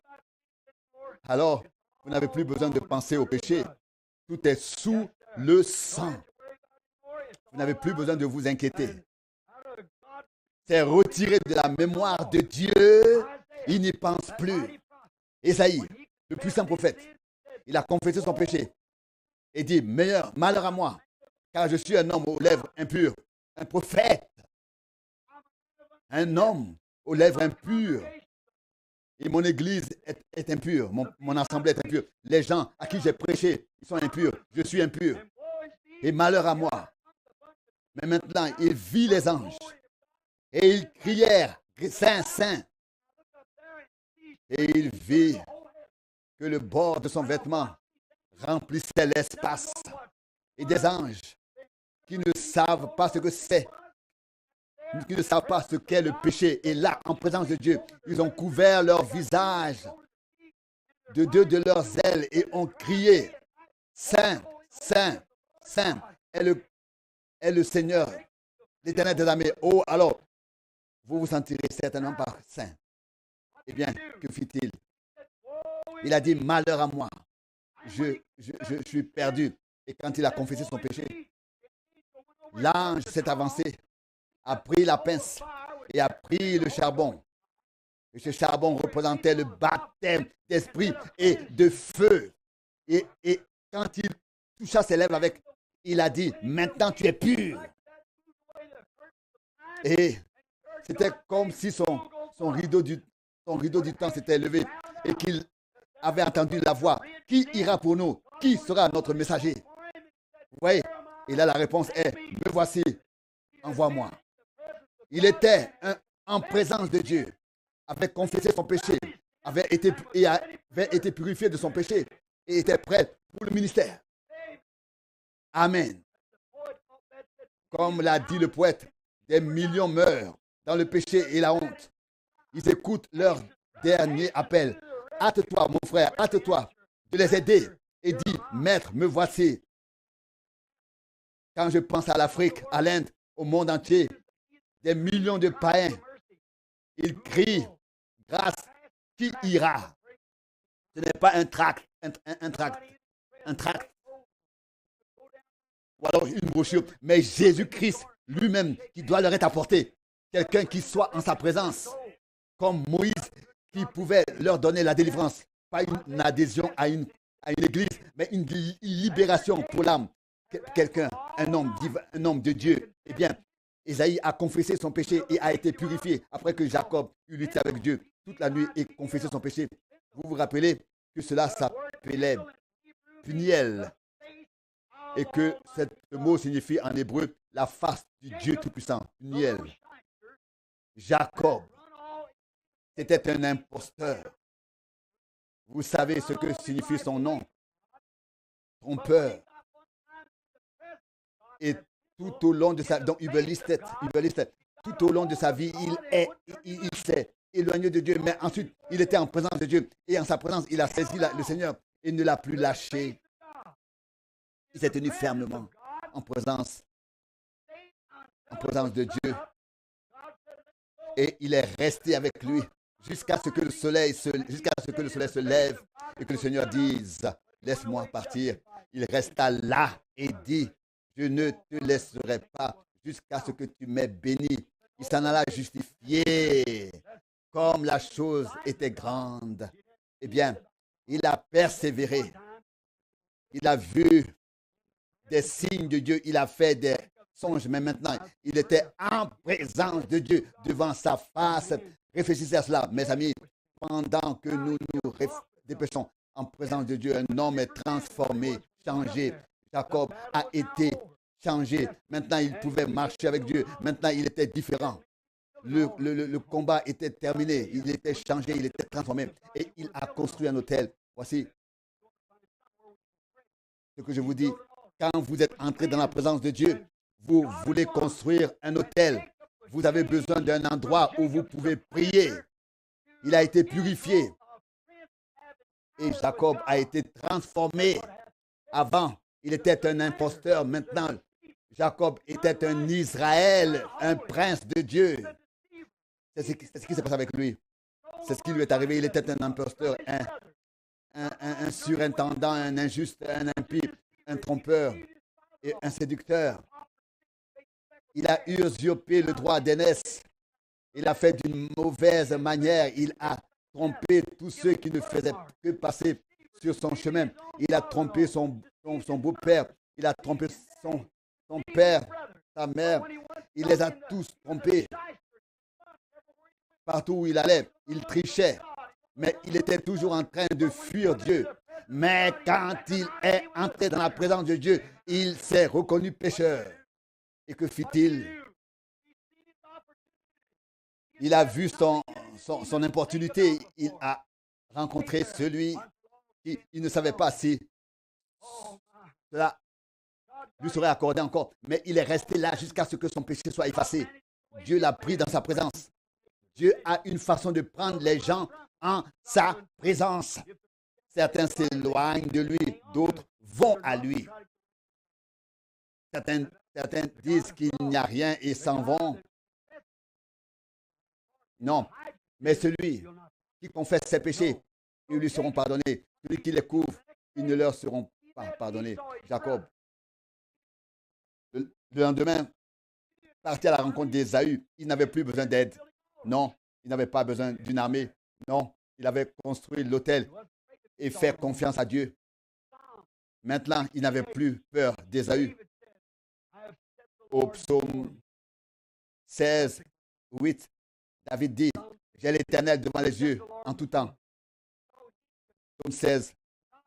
Alors, vous n'avez plus besoin de penser au péché. Tout est sous le sang. Vous n'avez plus besoin de vous inquiéter. C'est retiré de la mémoire de Dieu. Il n'y pense plus. Ésaïe, le puissant prophète, il a confessé son péché et dit, malheur à moi, car je suis un homme aux lèvres impures, un prophète, un homme aux lèvres impures. Et mon église est impure, mon assemblée est impure. Les gens à qui j'ai prêché, ils sont impurs. Je suis impur. Et malheur à moi. Mais maintenant, il vit les anges. Et ils crièrent, Saint, Saint. Et il vit que le bord de son vêtement remplissait l'espace. Et des anges qui ne savent pas ce que c'est, qui ne savent pas ce qu'est le péché. Et là, en présence de Dieu, ils ont couvert leur visage de deux de leurs ailes et ont crié, Saint, Saint, Saint est le Seigneur, l'Éternel des armées. Oh, alors, vous vous sentirez certainement pas saint. Eh bien, que fit-il? Il a dit, malheur à moi, je suis perdu. Et quand il a confessé son péché, l'ange s'est avancé, a pris la pince et a pris le charbon. Et ce charbon représentait le baptême d'esprit et de feu. Et quand il toucha ses lèvres avec, il a dit, maintenant tu es pur. Et c'était comme si son rideau du temps s'était levé et qu'il avait entendu la voix. Qui ira pour nous? Qui sera notre messager? Vous voyez? Et là, la réponse est, me voici, envoie-moi. Il était en présence de Dieu, avait confessé son péché, avait été purifié de son péché et était prêt pour le ministère. Amen. Comme l'a dit le poète, des millions meurent dans le péché et la honte. Ils écoutent leur dernier appel. Hâte-toi, mon frère, hâte-toi de les aider et dis, Maître, me voici. Quand je pense à l'Afrique, à l'Inde, au monde entier, des millions de païens, ils crient, grâce, qui ira? Ce n'est pas un tract, ou alors une brochure, mais Jésus-Christ lui-même qui doit leur être apporté. Quelqu'un qui soit en sa présence, comme Moïse qui pouvait leur donner la délivrance. Pas une adhésion à une église, mais une libération pour l'âme. Quelqu'un, un homme de Dieu. Eh bien, Ésaïe a confessé son péché et a été purifié après que Jacob eut lutté avec Dieu toute la nuit et confessé son péché. Vous vous rappelez que cela s'appelait Puniel et que ce mot signifie en hébreu la face du Dieu Tout-Puissant. Puniel. Jacob, c'était un imposteur. Vous savez ce que signifie son nom? Trompeur. Et tout au long de sa vie, donc tout au long de sa vie, il s'est éloigné de Dieu, mais ensuite, il était en présence de Dieu. Et en sa présence, il a saisi le Seigneur et ne l'a plus lâché. Il s'est tenu fermement en présence de Dieu. Et il est resté avec lui jusqu'à ce que le soleil se lève et que le Seigneur dise, laisse-moi partir. Il resta là et dit, je ne te laisserai pas jusqu'à ce que tu m'aies béni. Il s'en alla justifié. Comme la chose était grande, eh bien, il a persévéré. Il a vu des signes de Dieu. Il a fait des songes, mais maintenant, il était en présence de Dieu, devant sa face. Réfléchissez à cela, mes amis. Pendant que nous nous dépêchons en présence de Dieu, un homme est transformé, changé. Jacob a été changé. Maintenant, il pouvait marcher avec Dieu. Maintenant, il était différent. Le combat était terminé. Il était changé, il était transformé. Et il a construit un hôtel. Voici ce que je vous dis. Quand vous êtes entré dans la présence de Dieu, vous voulez construire un hôtel. Vous avez besoin d'un endroit où vous pouvez prier. Il a été purifié. Et Jacob a été transformé. Avant, il était un imposteur. Maintenant, Jacob était un Israël, un prince de Dieu. C'est ce qui s'est passé avec lui. C'est ce qui lui est arrivé. Il était un imposteur, un surintendant, un injuste, un impie, un trompeur et un séducteur. Il a usurpé le droit d'aînesse. Il a fait d'une mauvaise manière. Il a trompé tous ceux qui ne faisaient que passer sur son chemin. Il a trompé son beau-père. Il a trompé son père, sa mère. Il les a tous trompés. Partout où il allait, il trichait. Mais il était toujours en train de fuir Dieu. Mais quand il est entré dans la présence de Dieu, il s'est reconnu pécheur. Et que fit-il? Il a vu son importunité. Il a rencontré celui qui il ne savait pas si cela lui serait accordé encore. Mais il est resté là jusqu'à ce que son péché soit effacé. Dieu l'a pris dans sa présence. Dieu a une façon de prendre les gens en sa présence. Certains s'éloignent de lui, d'autres vont à lui. Certains disent qu'il n'y a rien et s'en vont. Non, mais celui qui confesse ses péchés, ils lui seront pardonnés. Celui qui les couvre, ils ne leur seront pas pardonnés. Jacob, Le lendemain, parti à la rencontre d'Ésaü, il n'avait plus besoin d'aide. Non, il n'avait pas besoin d'une armée. Non, il avait construit l'autel et fait confiance à Dieu. Maintenant, il n'avait plus peur d'Ésaü. Au psaume 16, 8, David dit, j'ai l'Éternel devant les yeux en tout temps. Psaume 16,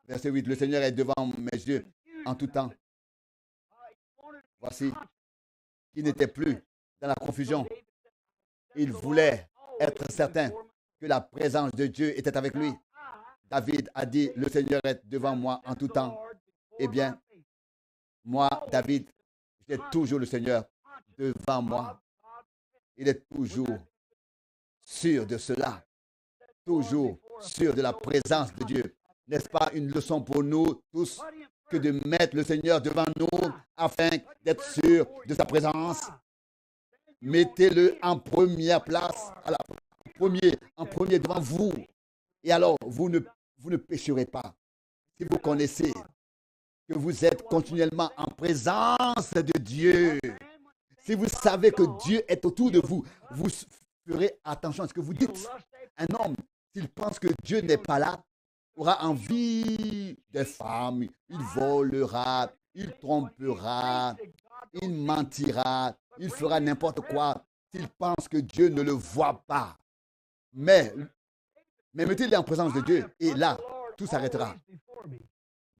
verset 8, le Seigneur est devant mes yeux en tout temps. Voici, il n'était plus dans la confusion. Il voulait être certain que la présence de Dieu était avec lui. David a dit, le Seigneur est devant moi en tout temps. Eh bien, moi, David, j'ai toujours le Seigneur devant moi. Il est toujours sûr de cela, toujours sûr de la présence de Dieu. N'est-ce pas une leçon pour nous tous que de mettre le Seigneur devant nous afin d'être sûr de sa présence? Mettez-le en première place, en premier devant vous. Et alors, vous ne pécherez pas. Si vous connaissez que vous êtes continuellement en présence de Dieu, si vous savez que Dieu est autour de vous, vous ferez attention à ce que vous dites. Un homme, s'il pense que Dieu n'est pas là, aura envie des femmes, il volera, il trompera, il mentira, il fera n'importe quoi s'il pense que Dieu ne le voit pas. Mais mettez-le en présence de Dieu et là, tout s'arrêtera.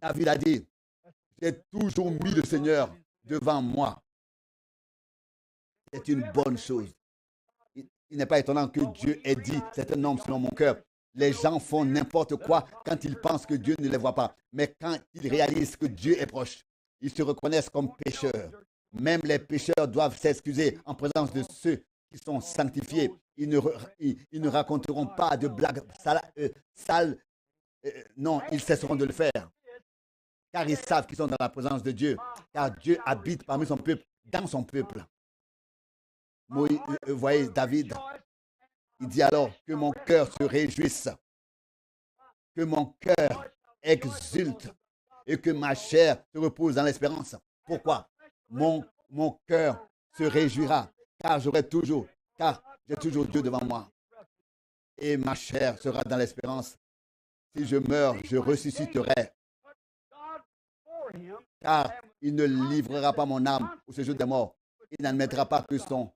David a dit, j'ai toujours mis le Seigneur devant moi. C'est une bonne chose. Il n'est pas étonnant que Dieu ait dit, c'est un homme selon mon cœur. Les gens font n'importe quoi quand ils pensent que Dieu ne les voit pas. Mais quand ils réalisent que Dieu est proche, ils se reconnaissent comme pécheurs. Même les pécheurs doivent s'excuser en présence de ceux qui sont sanctifiés. Ils ne raconteront pas de blagues sales. Non, ils cesseront de le faire. Car ils savent qu'ils sont dans la présence de Dieu. Car Dieu habite parmi son peuple, dans son peuple. Vous voyez, David, il dit alors que mon cœur se réjouisse, que mon cœur exulte et que ma chair se repose dans l'espérance. Pourquoi? Mon cœur se réjouira, car j'ai toujours Dieu devant moi. Et ma chair sera dans l'espérance. Si je meurs, je ressusciterai. Car il ne livrera pas mon âme au séjour des morts. Il n'admettra pas que son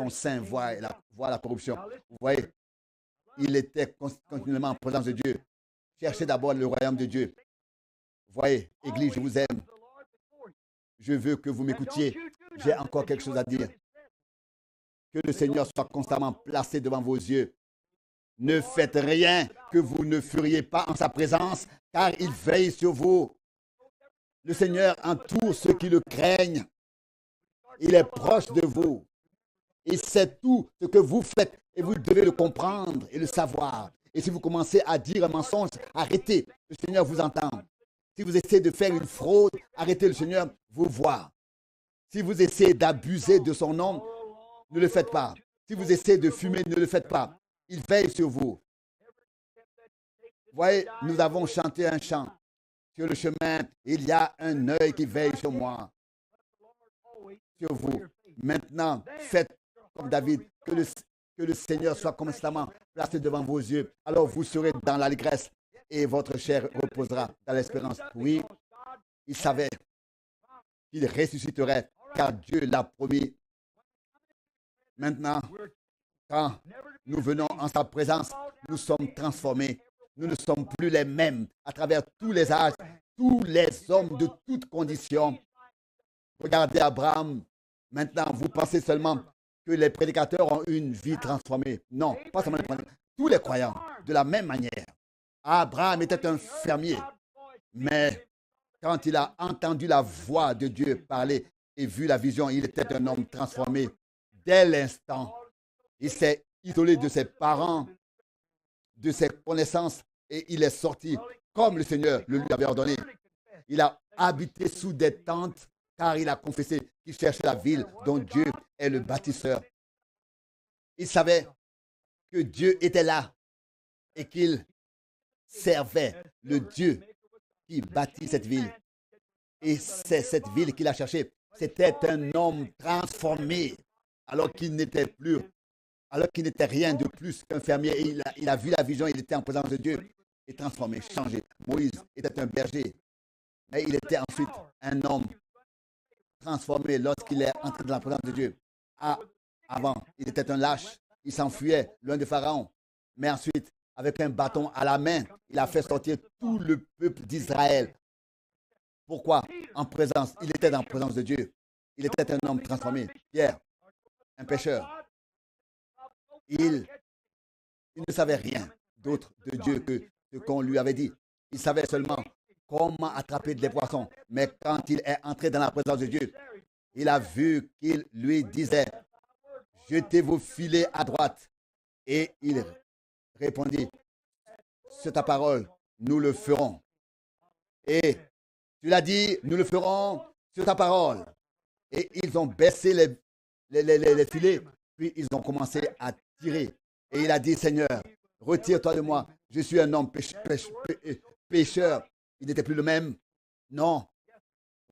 sein voie la corruption. Vous voyez, il était continuellement en présence de Dieu. Cherchez d'abord le royaume de Dieu. Vous voyez, Église, je vous aime. Je veux que vous m'écoutiez. J'ai encore quelque chose à dire. Que le Seigneur soit constamment placé devant vos yeux. Ne faites rien que vous ne feriez pas en sa présence, car il veille sur vous. Le Seigneur entoure ceux qui le craignent. Il est proche de vous. Il sait tout ce que vous faites et vous devez le comprendre et le savoir. Et si vous commencez à dire un mensonge, arrêtez. Le Seigneur vous entend. Si vous essayez de faire une fraude, arrêtez, le Seigneur vous voit. Si vous essayez d'abuser de son nom, ne le faites pas. Si vous essayez de fumer, ne le faites pas. Il veille sur vous. Vous voyez, nous avons chanté un chant. Sur le chemin, il y a un œil qui veille sur moi, sur vous. Maintenant, faites comme David, que le Seigneur soit constamment placé devant vos yeux. Alors vous serez dans l'allégresse et votre chair reposera dans l'espérance. Oui, il savait qu'il ressusciterait car Dieu l'a promis. Maintenant, quand nous venons en sa présence, nous sommes transformés. Nous ne sommes plus les mêmes à travers tous les âges, tous les hommes de toutes conditions. Regardez Abraham. Maintenant, vous pensez seulement que les prédicateurs ont une vie transformée. Non, pas seulement les prédicateurs. Tous les croyants, de la même manière. Abraham était un fermier. Mais quand il a entendu la voix de Dieu parler et vu la vision, il était un homme transformé. Dès l'instant, il s'est isolé de ses parents, de ses connaissances, et il est sorti comme le Seigneur le lui avait ordonné. Il a habité sous des tentes car il a confessé qu'il cherchait la ville dont Dieu est le bâtisseur. Il savait que Dieu était là et qu'il servait le Dieu qui bâtit cette ville. Et c'est cette ville qu'il a cherchée. C'était un homme transformé, alors qu'il n'était plus, alors qu'il n'était rien de plus qu'un fermier. Et il a vu la vision, il était en présence de Dieu. Et transformé, changé. Moïse était un berger, mais il était ensuite un homme transformé lorsqu'il est entré dans la présence de Dieu. Ah, avant, il était un lâche. Il s'enfuyait loin de Pharaon. Mais ensuite, avec un bâton à la main, il a fait sortir tout le peuple d'Israël. Pourquoi? En présence. Il était dans la présence de Dieu. Il était un homme transformé. Pierre, un pécheur. Il ne savait rien d'autre de Dieu que ce qu'on lui avait dit. Il savait seulement comment attraper des poissons. Mais quand il est entré dans la présence de Dieu, il a vu qu'il lui disait, jetez vos filets à droite. Et il répondit, c'est ta parole, nous le ferons. Et tu l'as dit, nous le ferons sur ta parole. Et ils ont baissé les filets, puis ils ont commencé à tirer. Et il a dit, Seigneur, retire-toi de moi. Je suis un homme pécheur. Il n'était plus le même. Non.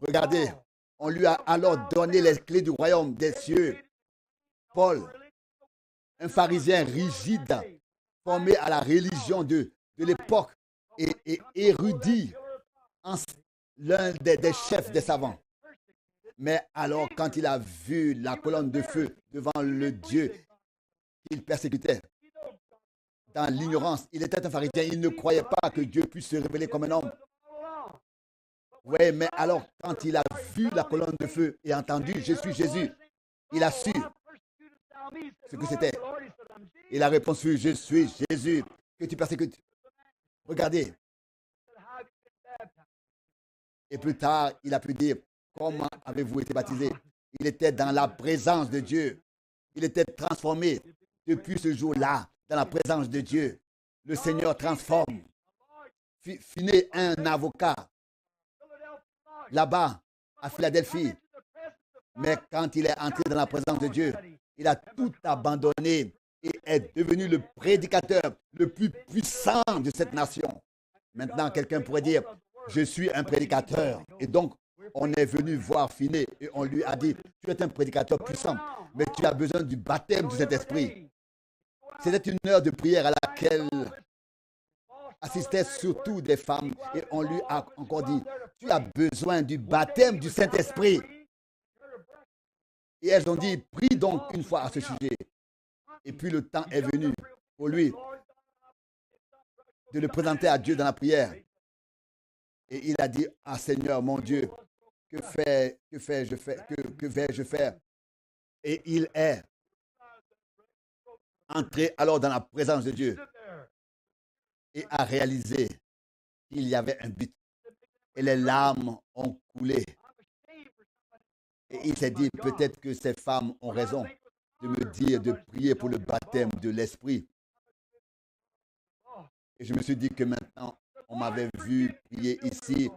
Regardez, on lui a alors donné les clés du royaume des cieux. Paul, un pharisien rigide, formé à la religion de l'époque et érudit, l'un des chefs des savants. Mais alors, quand il a vu la colonne de feu devant le Dieu qu'il persécutait, dans l'ignorance, il était un pharisien, il ne croyait pas que Dieu puisse se révéler comme un homme. Oui, mais alors, quand il a vu la colonne de feu et entendu, je suis Jésus, il a su ce que c'était. Il a répondu, je suis Jésus, que tu persécutes. Regardez. Et plus tard, il a pu dire, comment avez-vous été baptisé? Il était dans la présence de Dieu. Il était transformé depuis ce jour-là, dans la présence de Dieu. Le Seigneur transforme. Finney, un avocat, là-bas, à Philadelphie. Mais quand il est entré dans la présence de Dieu, il a tout abandonné et est devenu le prédicateur le plus puissant de cette nation. Maintenant, quelqu'un pourrait dire, je suis un prédicateur. Et donc, on est venu voir Finney et on lui a dit, tu es un prédicateur puissant, mais tu as besoin du baptême du Saint-Esprit. C'était une heure de prière à laquelle assistaient surtout des femmes et on lui a encore dit, tu as besoin du baptême du Saint-Esprit. Et elles ont dit, prie donc une fois à ce sujet. Et puis le temps est venu pour lui de le présenter à Dieu dans la prière. Et il a dit, ah Seigneur, mon Dieu, que vais-je faire? Et il est entré alors dans la présence de Dieu et a réalisé qu'il y avait un but. Et les larmes ont coulé. Et il s'est dit, peut-être que ces femmes ont raison de me dire de prier pour le baptême de l'Esprit. Et je me suis dit que maintenant, on m'avait vu prier ici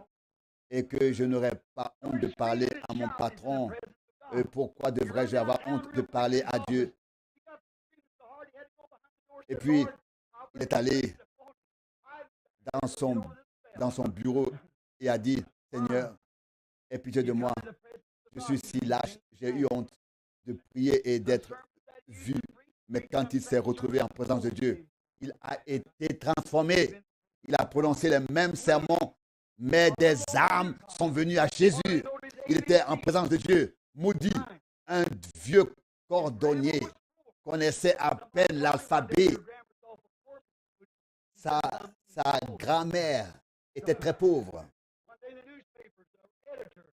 et que je n'aurais pas honte de parler à mon patron. Pourquoi devrais-je avoir honte de parler à Dieu? Et puis, il est allé dans son bureau et a dit, Seigneur, aie pitié de moi. Je suis si lâche, j'ai eu honte de prier et d'être vu. Mais quand il s'est retrouvé en présence de Dieu, il a été transformé. Il a prononcé les mêmes sermons, mais des âmes sont venues à Jésus. Il était en présence de Dieu, maudit, un vieux cordonnier, connaissait à peine l'alphabet. Sa grammaire était très pauvre,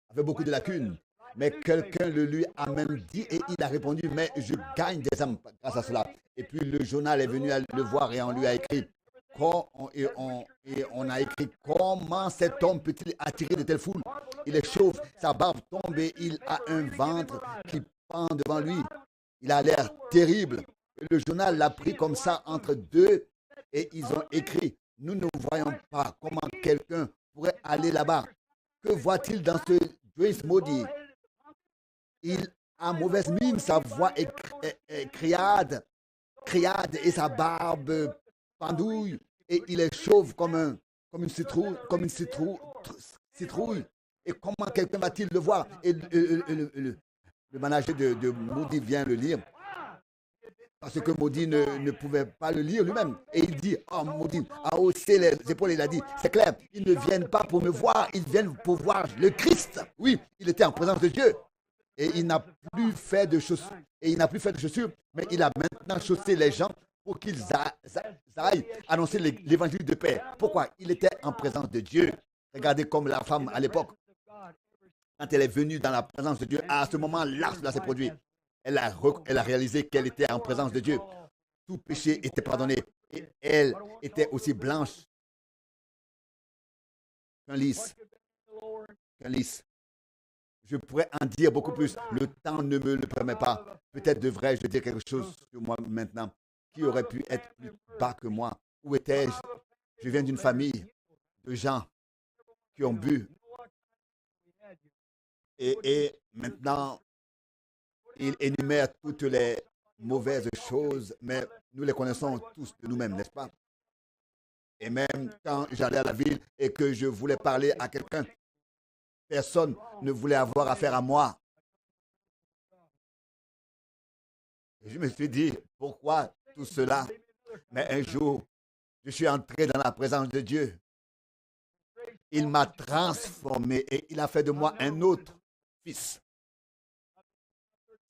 avait beaucoup de lacunes. Mais quelqu'un le lui a même dit et il a répondu, mais je gagne des âmes grâce à cela. Et puis le journal est venu le voir et on lui a écrit, on a écrit, comment cet homme peut-il attirer de telles foules? Il est chauve, sa barbe tombe et il a un ventre qui pend devant lui. Il a l'air terrible. Et le journal l'a pris comme ça entre deux et ils ont écrit, nous ne voyons pas comment quelqu'un pourrait aller là-bas. Que voit-il dans ce Joyce maudit? Il a mauvaise mine, sa voix est criade et sa barbe pendouille et il est chauve comme une citrouille. Et comment quelqu'un va-t-il le voir? Et le manager de Moody vient le lire. Parce que Maudit ne pouvait pas le lire lui-même. Et il dit, oh Maudit a haussé les épaules. Il a dit, c'est clair, ils ne viennent pas pour me voir, ils viennent pour voir le Christ. Oui, il était en présence de Dieu. Et il n'a plus fait de chaussures. Et il n'a plus fait de chaussures, mais il a maintenant chaussé les gens pour qu'ils aillent annoncer l'évangile de paix. Pourquoi? Il était en présence de Dieu. Regardez comme la femme à l'époque, quand elle est venue dans la présence de Dieu, à ce moment-là, cela s'est produit. Elle a réalisé qu'elle était en présence de Dieu. Tout péché était pardonné. Et elle était aussi blanche qu'un lys. Qu'un lys. Je pourrais en dire beaucoup plus. Le temps ne me le permet pas. Peut-être devrais-je dire quelque chose sur moi maintenant. Qui aurait pu être plus bas que moi? Où étais-je? Je viens d'une famille de gens qui ont bu. Et maintenant, il énumère toutes les mauvaises choses, mais nous les connaissons tous de nous-mêmes, n'est-ce pas? Et même quand j'allais à la ville et que je voulais parler à quelqu'un, personne ne voulait avoir affaire à moi. Et je me suis dit, pourquoi tout cela? Mais un jour, je suis entré dans la présence de Dieu. Il m'a transformé et il a fait de moi un autre fils.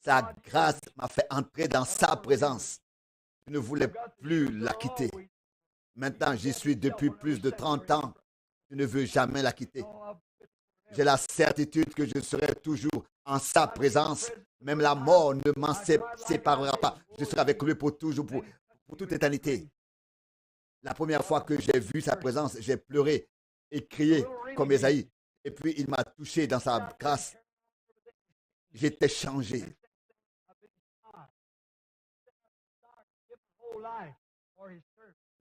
Sa grâce m'a fait entrer dans sa présence. Je ne voulais plus la quitter. Maintenant, j'y suis depuis plus de 30 ans. Je ne veux jamais la quitter. J'ai la certitude que je serai toujours en sa présence. Même la mort ne m'en séparera pas. Je serai avec lui pour toujours, pour toute éternité. La première fois que j'ai vu sa présence, j'ai pleuré et crié comme Esaïe. Et puis, il m'a touché dans sa grâce. J'étais changé.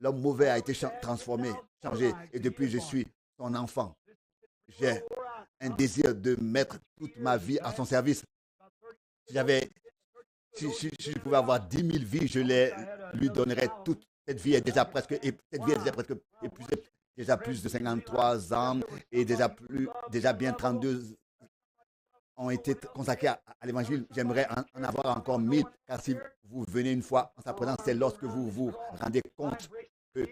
L'homme mauvais a été transformé, changé. Et depuis, je suis son enfant. J'ai un désir de mettre toute ma vie à son service. Si je pouvais avoir 10 000 vies, je lui donnerais toute. Cette vie est déjà presque, et cette vie est déjà presque épuisée. Déjà plus de 53 ans et déjà bien 32 ont été consacrés à l'évangile. J'aimerais en avoir encore 1000, car si vous venez une fois en sa présence, c'est lorsque vous vous rendez compte que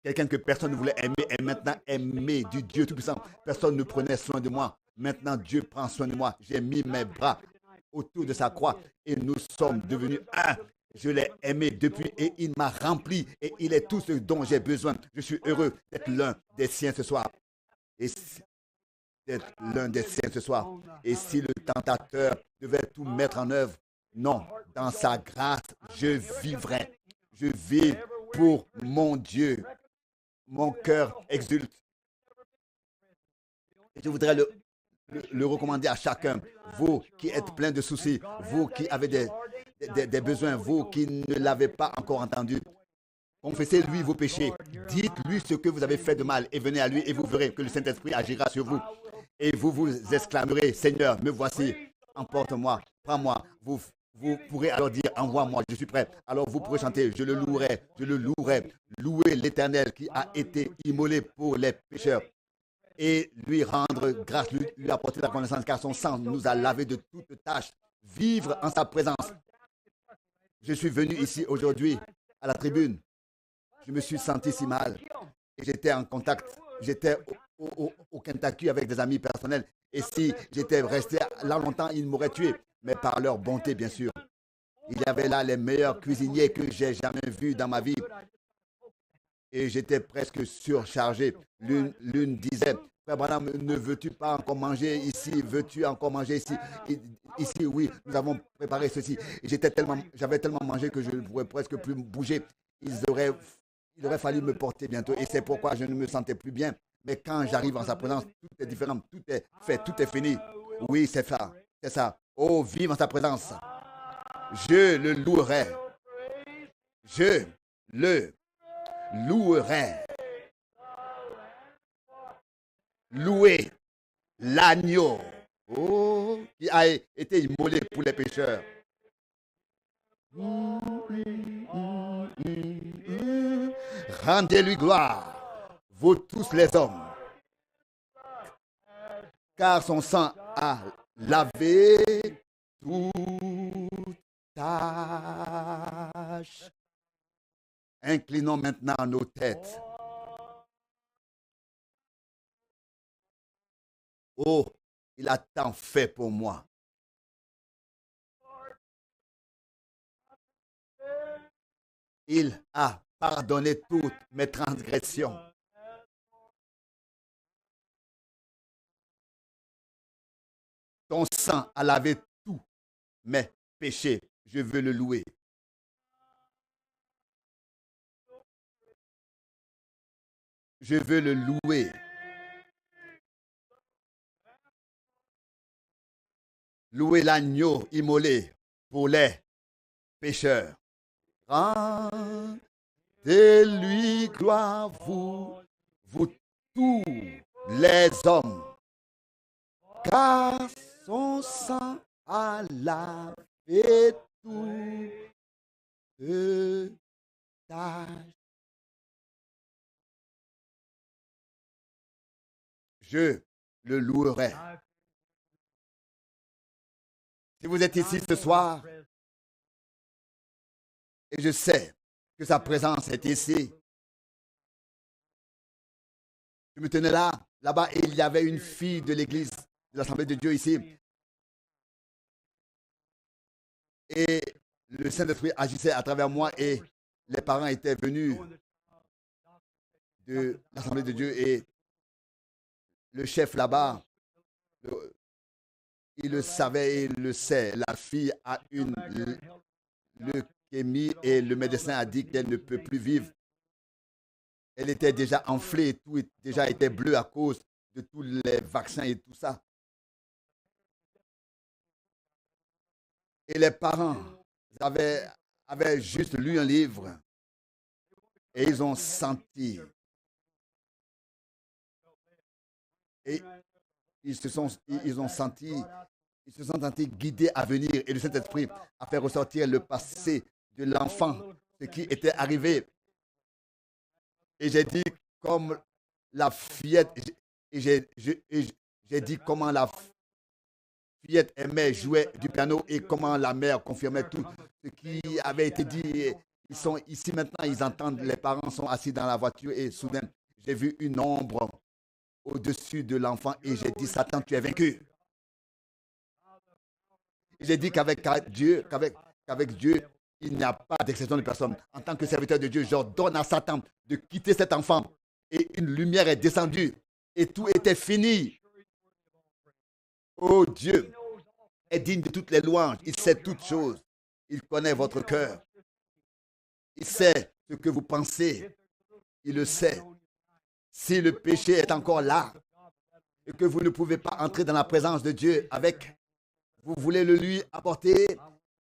quelqu'un que personne ne voulait aimer est maintenant aimé du Dieu Tout-Puissant. Personne ne prenait soin de moi. Maintenant, Dieu prend soin de moi. J'ai mis mes bras autour de sa croix et nous sommes devenus un. Je l'ai aimé depuis et il m'a rempli et il est tout ce dont j'ai besoin. Je suis heureux d'être l'un des siens ce soir. Et d'être l'un des siens ce soir. Et si le tentateur devait tout mettre en œuvre, non, dans sa grâce, je vivrai. Je vis pour mon Dieu. Mon cœur exulte. Et je voudrais le recommander à chacun. Vous qui êtes plein de soucis, vous qui avez des besoins, vous qui ne l'avez pas encore entendu, confessez-lui vos péchés. Dites-lui ce que vous avez fait de mal et venez à lui et vous verrez que le Saint-Esprit agira sur vous. Et vous vous exclamerez, Seigneur, me voici, emporte-moi, prends-moi. Vous pourrez alors dire, envoie-moi, je suis prêt. Alors vous pourrez chanter, je le louerai. Louer l'Éternel qui a été immolé pour les pécheurs. Et lui rendre grâce, lui apporter la connaissance, car son sang nous a lavé de toute tâche. Vivre en sa présence. Je suis venu ici aujourd'hui à la tribune. Je me suis senti si mal. Et j'étais en contact. J'étais au Kentucky avec des amis personnels. Et si j'étais resté là longtemps, ils m'auraient tué. Mais par leur bonté, bien sûr. Il y avait là les meilleurs cuisiniers que j'ai jamais vus dans ma vie. Et j'étais presque surchargé. L'une disait, Frère Branham, ne veux-tu pas encore manger ici? Veux-tu encore manger ici? Ici, oui, nous avons préparé ceci. J'avais tellement mangé que je ne pourrais presque plus bouger. Il aurait fallu me porter bientôt. Et c'est pourquoi je ne me sentais plus bien. Mais quand j'arrive en sa présence, tout est différent. Tout est fait, tout est fini. Oui, c'est ça. C'est ça. Oh, vive en sa présence. Je le louerai. Je le louerai. Louer l'agneau qui a été immolé pour les pécheurs. Rendez-lui gloire, vous tous les hommes, car son sang a lavé toute tâche. Inclinons maintenant nos têtes. Oh, il a tant fait pour moi. Il a pardonné toutes mes transgressions. Ton sang a lavé tous mes péchés. Je veux le louer. Je veux le louer. Louer l'agneau immolé pour les pécheurs. Rendez-lui gloire, vous tous les hommes, car son sang a lavé toute tâche. Je le louerai. Si vous êtes ici ce soir, et je sais que sa présence est ici, je me tenais là-bas, et il y avait une fille de l'église, de l'Assemblée de Dieu ici. Et le Saint-Esprit agissait à travers moi et les parents étaient venus de l'Assemblée de Dieu et le chef là-bas, il le savait et il le sait. La fille a une leucémie et le médecin a dit qu'elle ne peut plus vivre. Elle était déjà enflée, tout déjà était bleu à cause de tous les vaccins et tout ça. Et les parents avaient juste lu un livre et ils ont senti. Et ils se sont sentis guidés à venir et le Saint-Esprit a fait ressortir le passé de l'enfant, ce qui était arrivé. Et j'ai dit comme la fillette, et j'ai dit comment la fillette aimait jouer du piano et comment la mère confirmait tout ce qui avait été dit. Ils sont ici maintenant, ils entendent, les parents sont assis dans la voiture et soudain, j'ai vu une ombre au-dessus de l'enfant et j'ai dit, Satan, tu es vaincu. J'ai dit qu'avec Dieu, il n'y a pas d'exception de personne. En tant que serviteur de Dieu, j'ordonne à Satan de quitter cet enfant et une lumière est descendue et tout était fini. Oh, Dieu est digne de toutes les louanges. Il sait toutes choses. Il connaît votre cœur. Il sait ce que vous pensez. Il le sait. Si le péché est encore là et que vous ne pouvez pas entrer dans la présence de Dieu avec, vous voulez le lui apporter,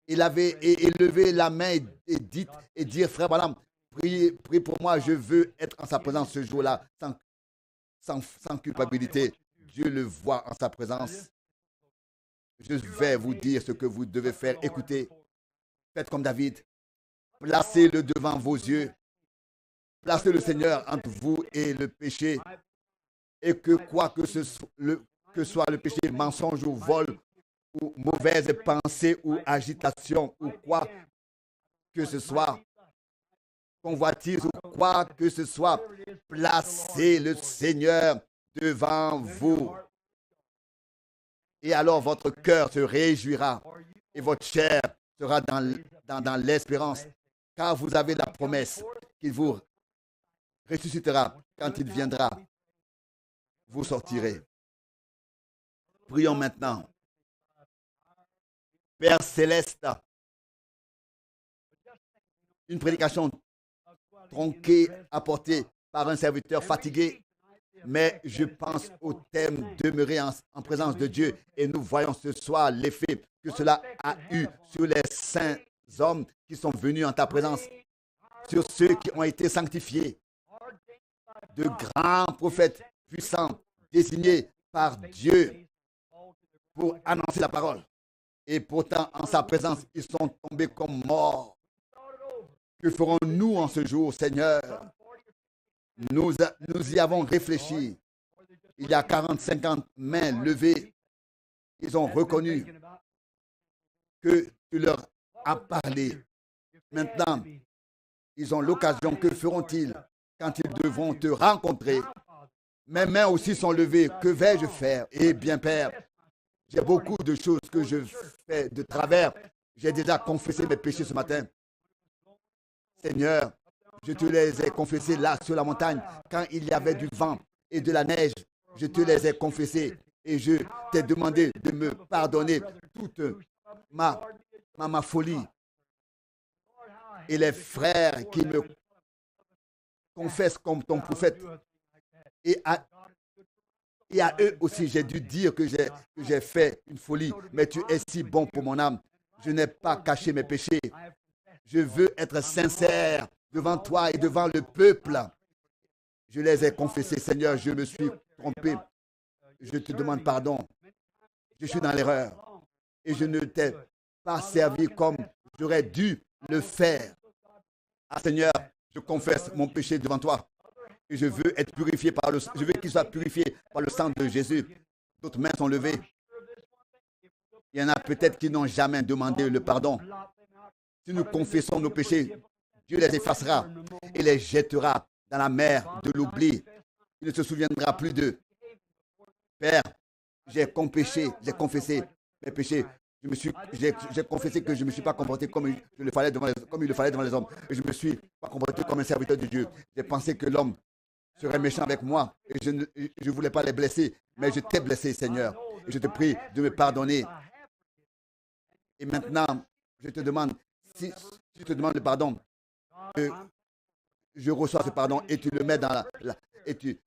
il avait élevé la main et dire, frère Branham, prie pour moi, je veux être en sa présence ce jour-là, sans culpabilité. Dieu le voit en sa présence. Je vais vous dire ce que vous devez faire. Écoutez, faites comme David. Placez-le devant vos yeux. Placez le Seigneur entre vous et le péché. Et que quoi que soit le péché, mensonge ou vol, ou mauvaise pensée ou agitation, ou quoi que ce soit, convoitise ou quoi que ce soit, placez le Seigneur devant vous. Et alors votre cœur se réjouira et votre chair sera dans l'espérance, car vous avez la promesse qu'il vous ressuscitera quand il viendra. Vous sortirez. Prions maintenant. Père céleste, une prédication tronquée, apportée par un serviteur fatigué, mais je pense au thème demeurer en présence de Dieu et nous voyons ce soir l'effet que cela a eu sur les saints hommes qui sont venus en ta présence, sur ceux qui ont été sanctifiés, de grands prophètes puissants désignés par Dieu pour annoncer la parole. Et pourtant, en sa présence, ils sont tombés comme morts. Que ferons-nous en ce jour, Seigneur? Nous y avons réfléchi. Il y a 40, 50 mains levées. Ils ont reconnu que tu leur as parlé. Maintenant, ils ont l'occasion. Que feront-ils quand ils devront te rencontrer? Mes mains aussi sont levées. Que vais-je faire? Eh bien, Père, j'ai beaucoup de choses que je fais de travers. J'ai déjà confessé mes péchés ce matin. Seigneur, je te les ai confessés là sur la montagne quand il y avait du vent et de la neige. Je te les ai confessés et je t'ai demandé de me pardonner toute ma folie. Et les frères qui me confessent comme ton prophète, et à eux aussi, j'ai dû dire que j'ai fait une folie. Mais tu es si bon pour mon âme. Je n'ai pas caché mes péchés. Je veux être sincère devant toi et devant le peuple. Je les ai confessés, Seigneur, je me suis trompé. Je te demande pardon. Je suis dans l'erreur. Et je ne t'ai pas servi comme j'aurais dû le faire. Ah Seigneur, je confesse mon péché devant toi. Et je veux être purifié je veux qu'il soit purifié par le sang de Jésus. D'autres mains sont levées. Il y en a peut-être qui n'ont jamais demandé le pardon. Si nous confessons nos péchés, Dieu les effacera et les jettera dans la mer de l'oubli. Il ne se souviendra plus d'eux. Père, j'ai confessé mes péchés. J'ai confessé que je ne me suis pas comporté comme il le fallait devant les hommes. Et je ne me suis pas comporté comme un serviteur de Dieu. J'ai pensé que l'homme serait méchant avec moi et je ne voulais pas les blesser. Mais je t'ai blessé, Seigneur. Et je te prie de me pardonner. Et maintenant, je te demande, si tu te demandes le pardon, je reçois ce pardon et tu le mets dans et tu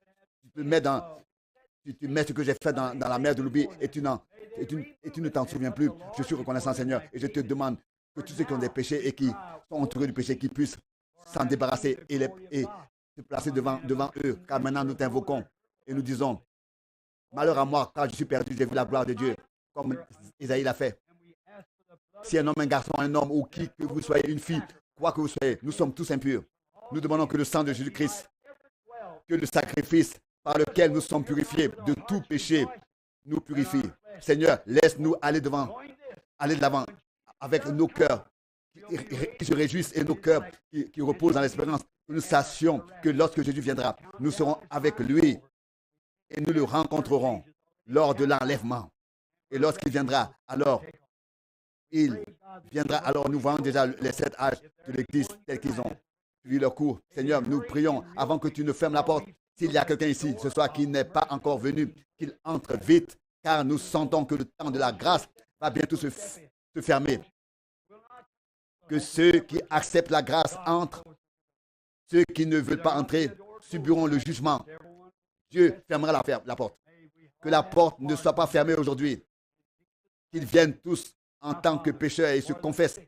mets ce que j'ai fait dans la mer de l'oubli et tu ne t'en souviens plus. Je suis reconnaissant, Seigneur, et je te demande que tous ceux qui ont des péchés et qui sont entourés du péché, qu'ils puissent s'en débarrasser et se placer devant eux. Car maintenant, nous t'invoquons et nous disons, malheur à moi, car je suis perdu, j'ai vu la gloire de Dieu, comme Isaïe l'a fait. Si un homme, un garçon, un homme ou qui que vous soyez, une fille, quoi que vous soyez, nous sommes tous impurs. Nous demandons que le sang de Jésus-Christ, que le sacrifice par lequel nous sommes purifiés de tout péché, nous purifie. Seigneur, laisse-nous aller de l'avant avec nos cœurs qui se réjouissent et nos cœurs qui reposent dans l'espérance. Nous sachions que lorsque Jésus viendra, nous serons avec lui et nous le rencontrerons lors de l'enlèvement. Et lorsqu'il viendra, alors nous voyons déjà les 7 âges de l'Église tels qu'ils ont suivi leur cours. Seigneur, nous prions avant que tu ne fermes la porte. S'il y a quelqu'un ici ce soir qui n'est pas encore venu, qu'il entre vite, car nous sentons que le temps de la grâce va bientôt se fermer. Que ceux qui acceptent la grâce entrent. Ceux qui ne veulent pas entrer subiront le jugement. Dieu fermera la porte. Que la porte ne soit pas fermée aujourd'hui. Qu'ils viennent tous en tant que pécheurs et se confessent.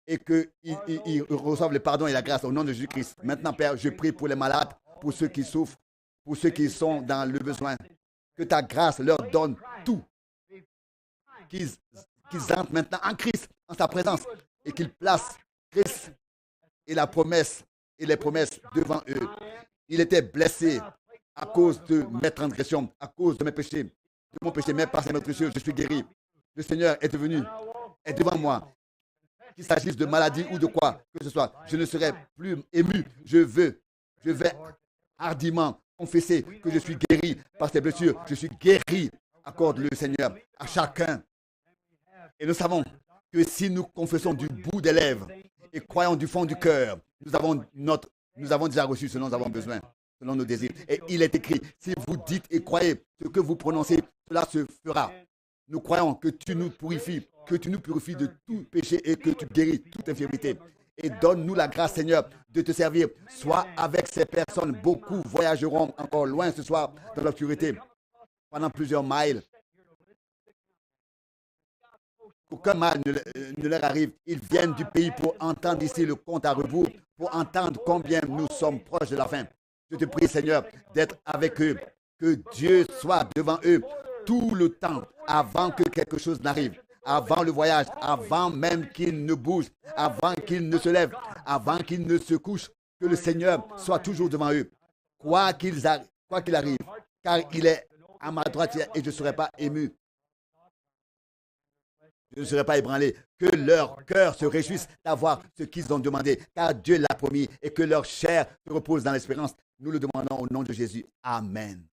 Et qu'ils reçoivent le pardon et la grâce au nom de Jésus-Christ. Maintenant, Père, je prie pour les malades, pour ceux qui souffrent, pour ceux qui sont dans le besoin. Que ta grâce leur donne tout. Qu'ils entrent maintenant en Christ, en sa présence, et qu'ils placent Christ et les promesses devant eux. Il était blessé à cause de mes transgressions, à cause de mes péchés, de mon péché, mais par ses meurtrissures, je suis guéri. Le Seigneur est devant moi. Qu'il s'agisse de maladie ou de quoi que ce soit, je ne serai plus ému. Je vais hardiment confesser que je suis guéri par ses blessures. Je suis guéri. Accorde le Seigneur à chacun. Et nous savons que si nous confessons du bout des lèvres et croyons du fond du cœur, nous avons déjà reçu ce dont nous avons besoin, selon nos désirs. Et il est écrit, si vous dites et croyez ce que vous prononcez, cela se fera. Nous croyons que tu nous purifies de tout péché et que tu guéris toute infirmité. Et donne-nous la grâce, Seigneur, de te servir. Sois avec ces personnes. Beaucoup voyageront encore loin ce soir dans l'obscurité, pendant plusieurs miles. Aucun mal ne leur arrive. Ils viennent du pays pour entendre ici le compte à rebours, pour entendre combien nous sommes proches de la fin. Je te prie, Seigneur, d'être avec eux. Que Dieu soit devant eux tout le temps, avant que quelque chose n'arrive, avant le voyage, avant même qu'ils ne bougent, avant qu'ils ne se lèvent, avant qu'ils ne se couchent. Que le Seigneur soit toujours devant eux. Quoi qu'il arrive, car il est à ma droite et je ne serai pas ému. Je ne serai pas ébranlé. Que leur cœur se réjouisse d'avoir ce qu'ils ont demandé, car Dieu l'a promis, et que leur chair se repose dans l'espérance. Nous le demandons au nom de Jésus. Amen.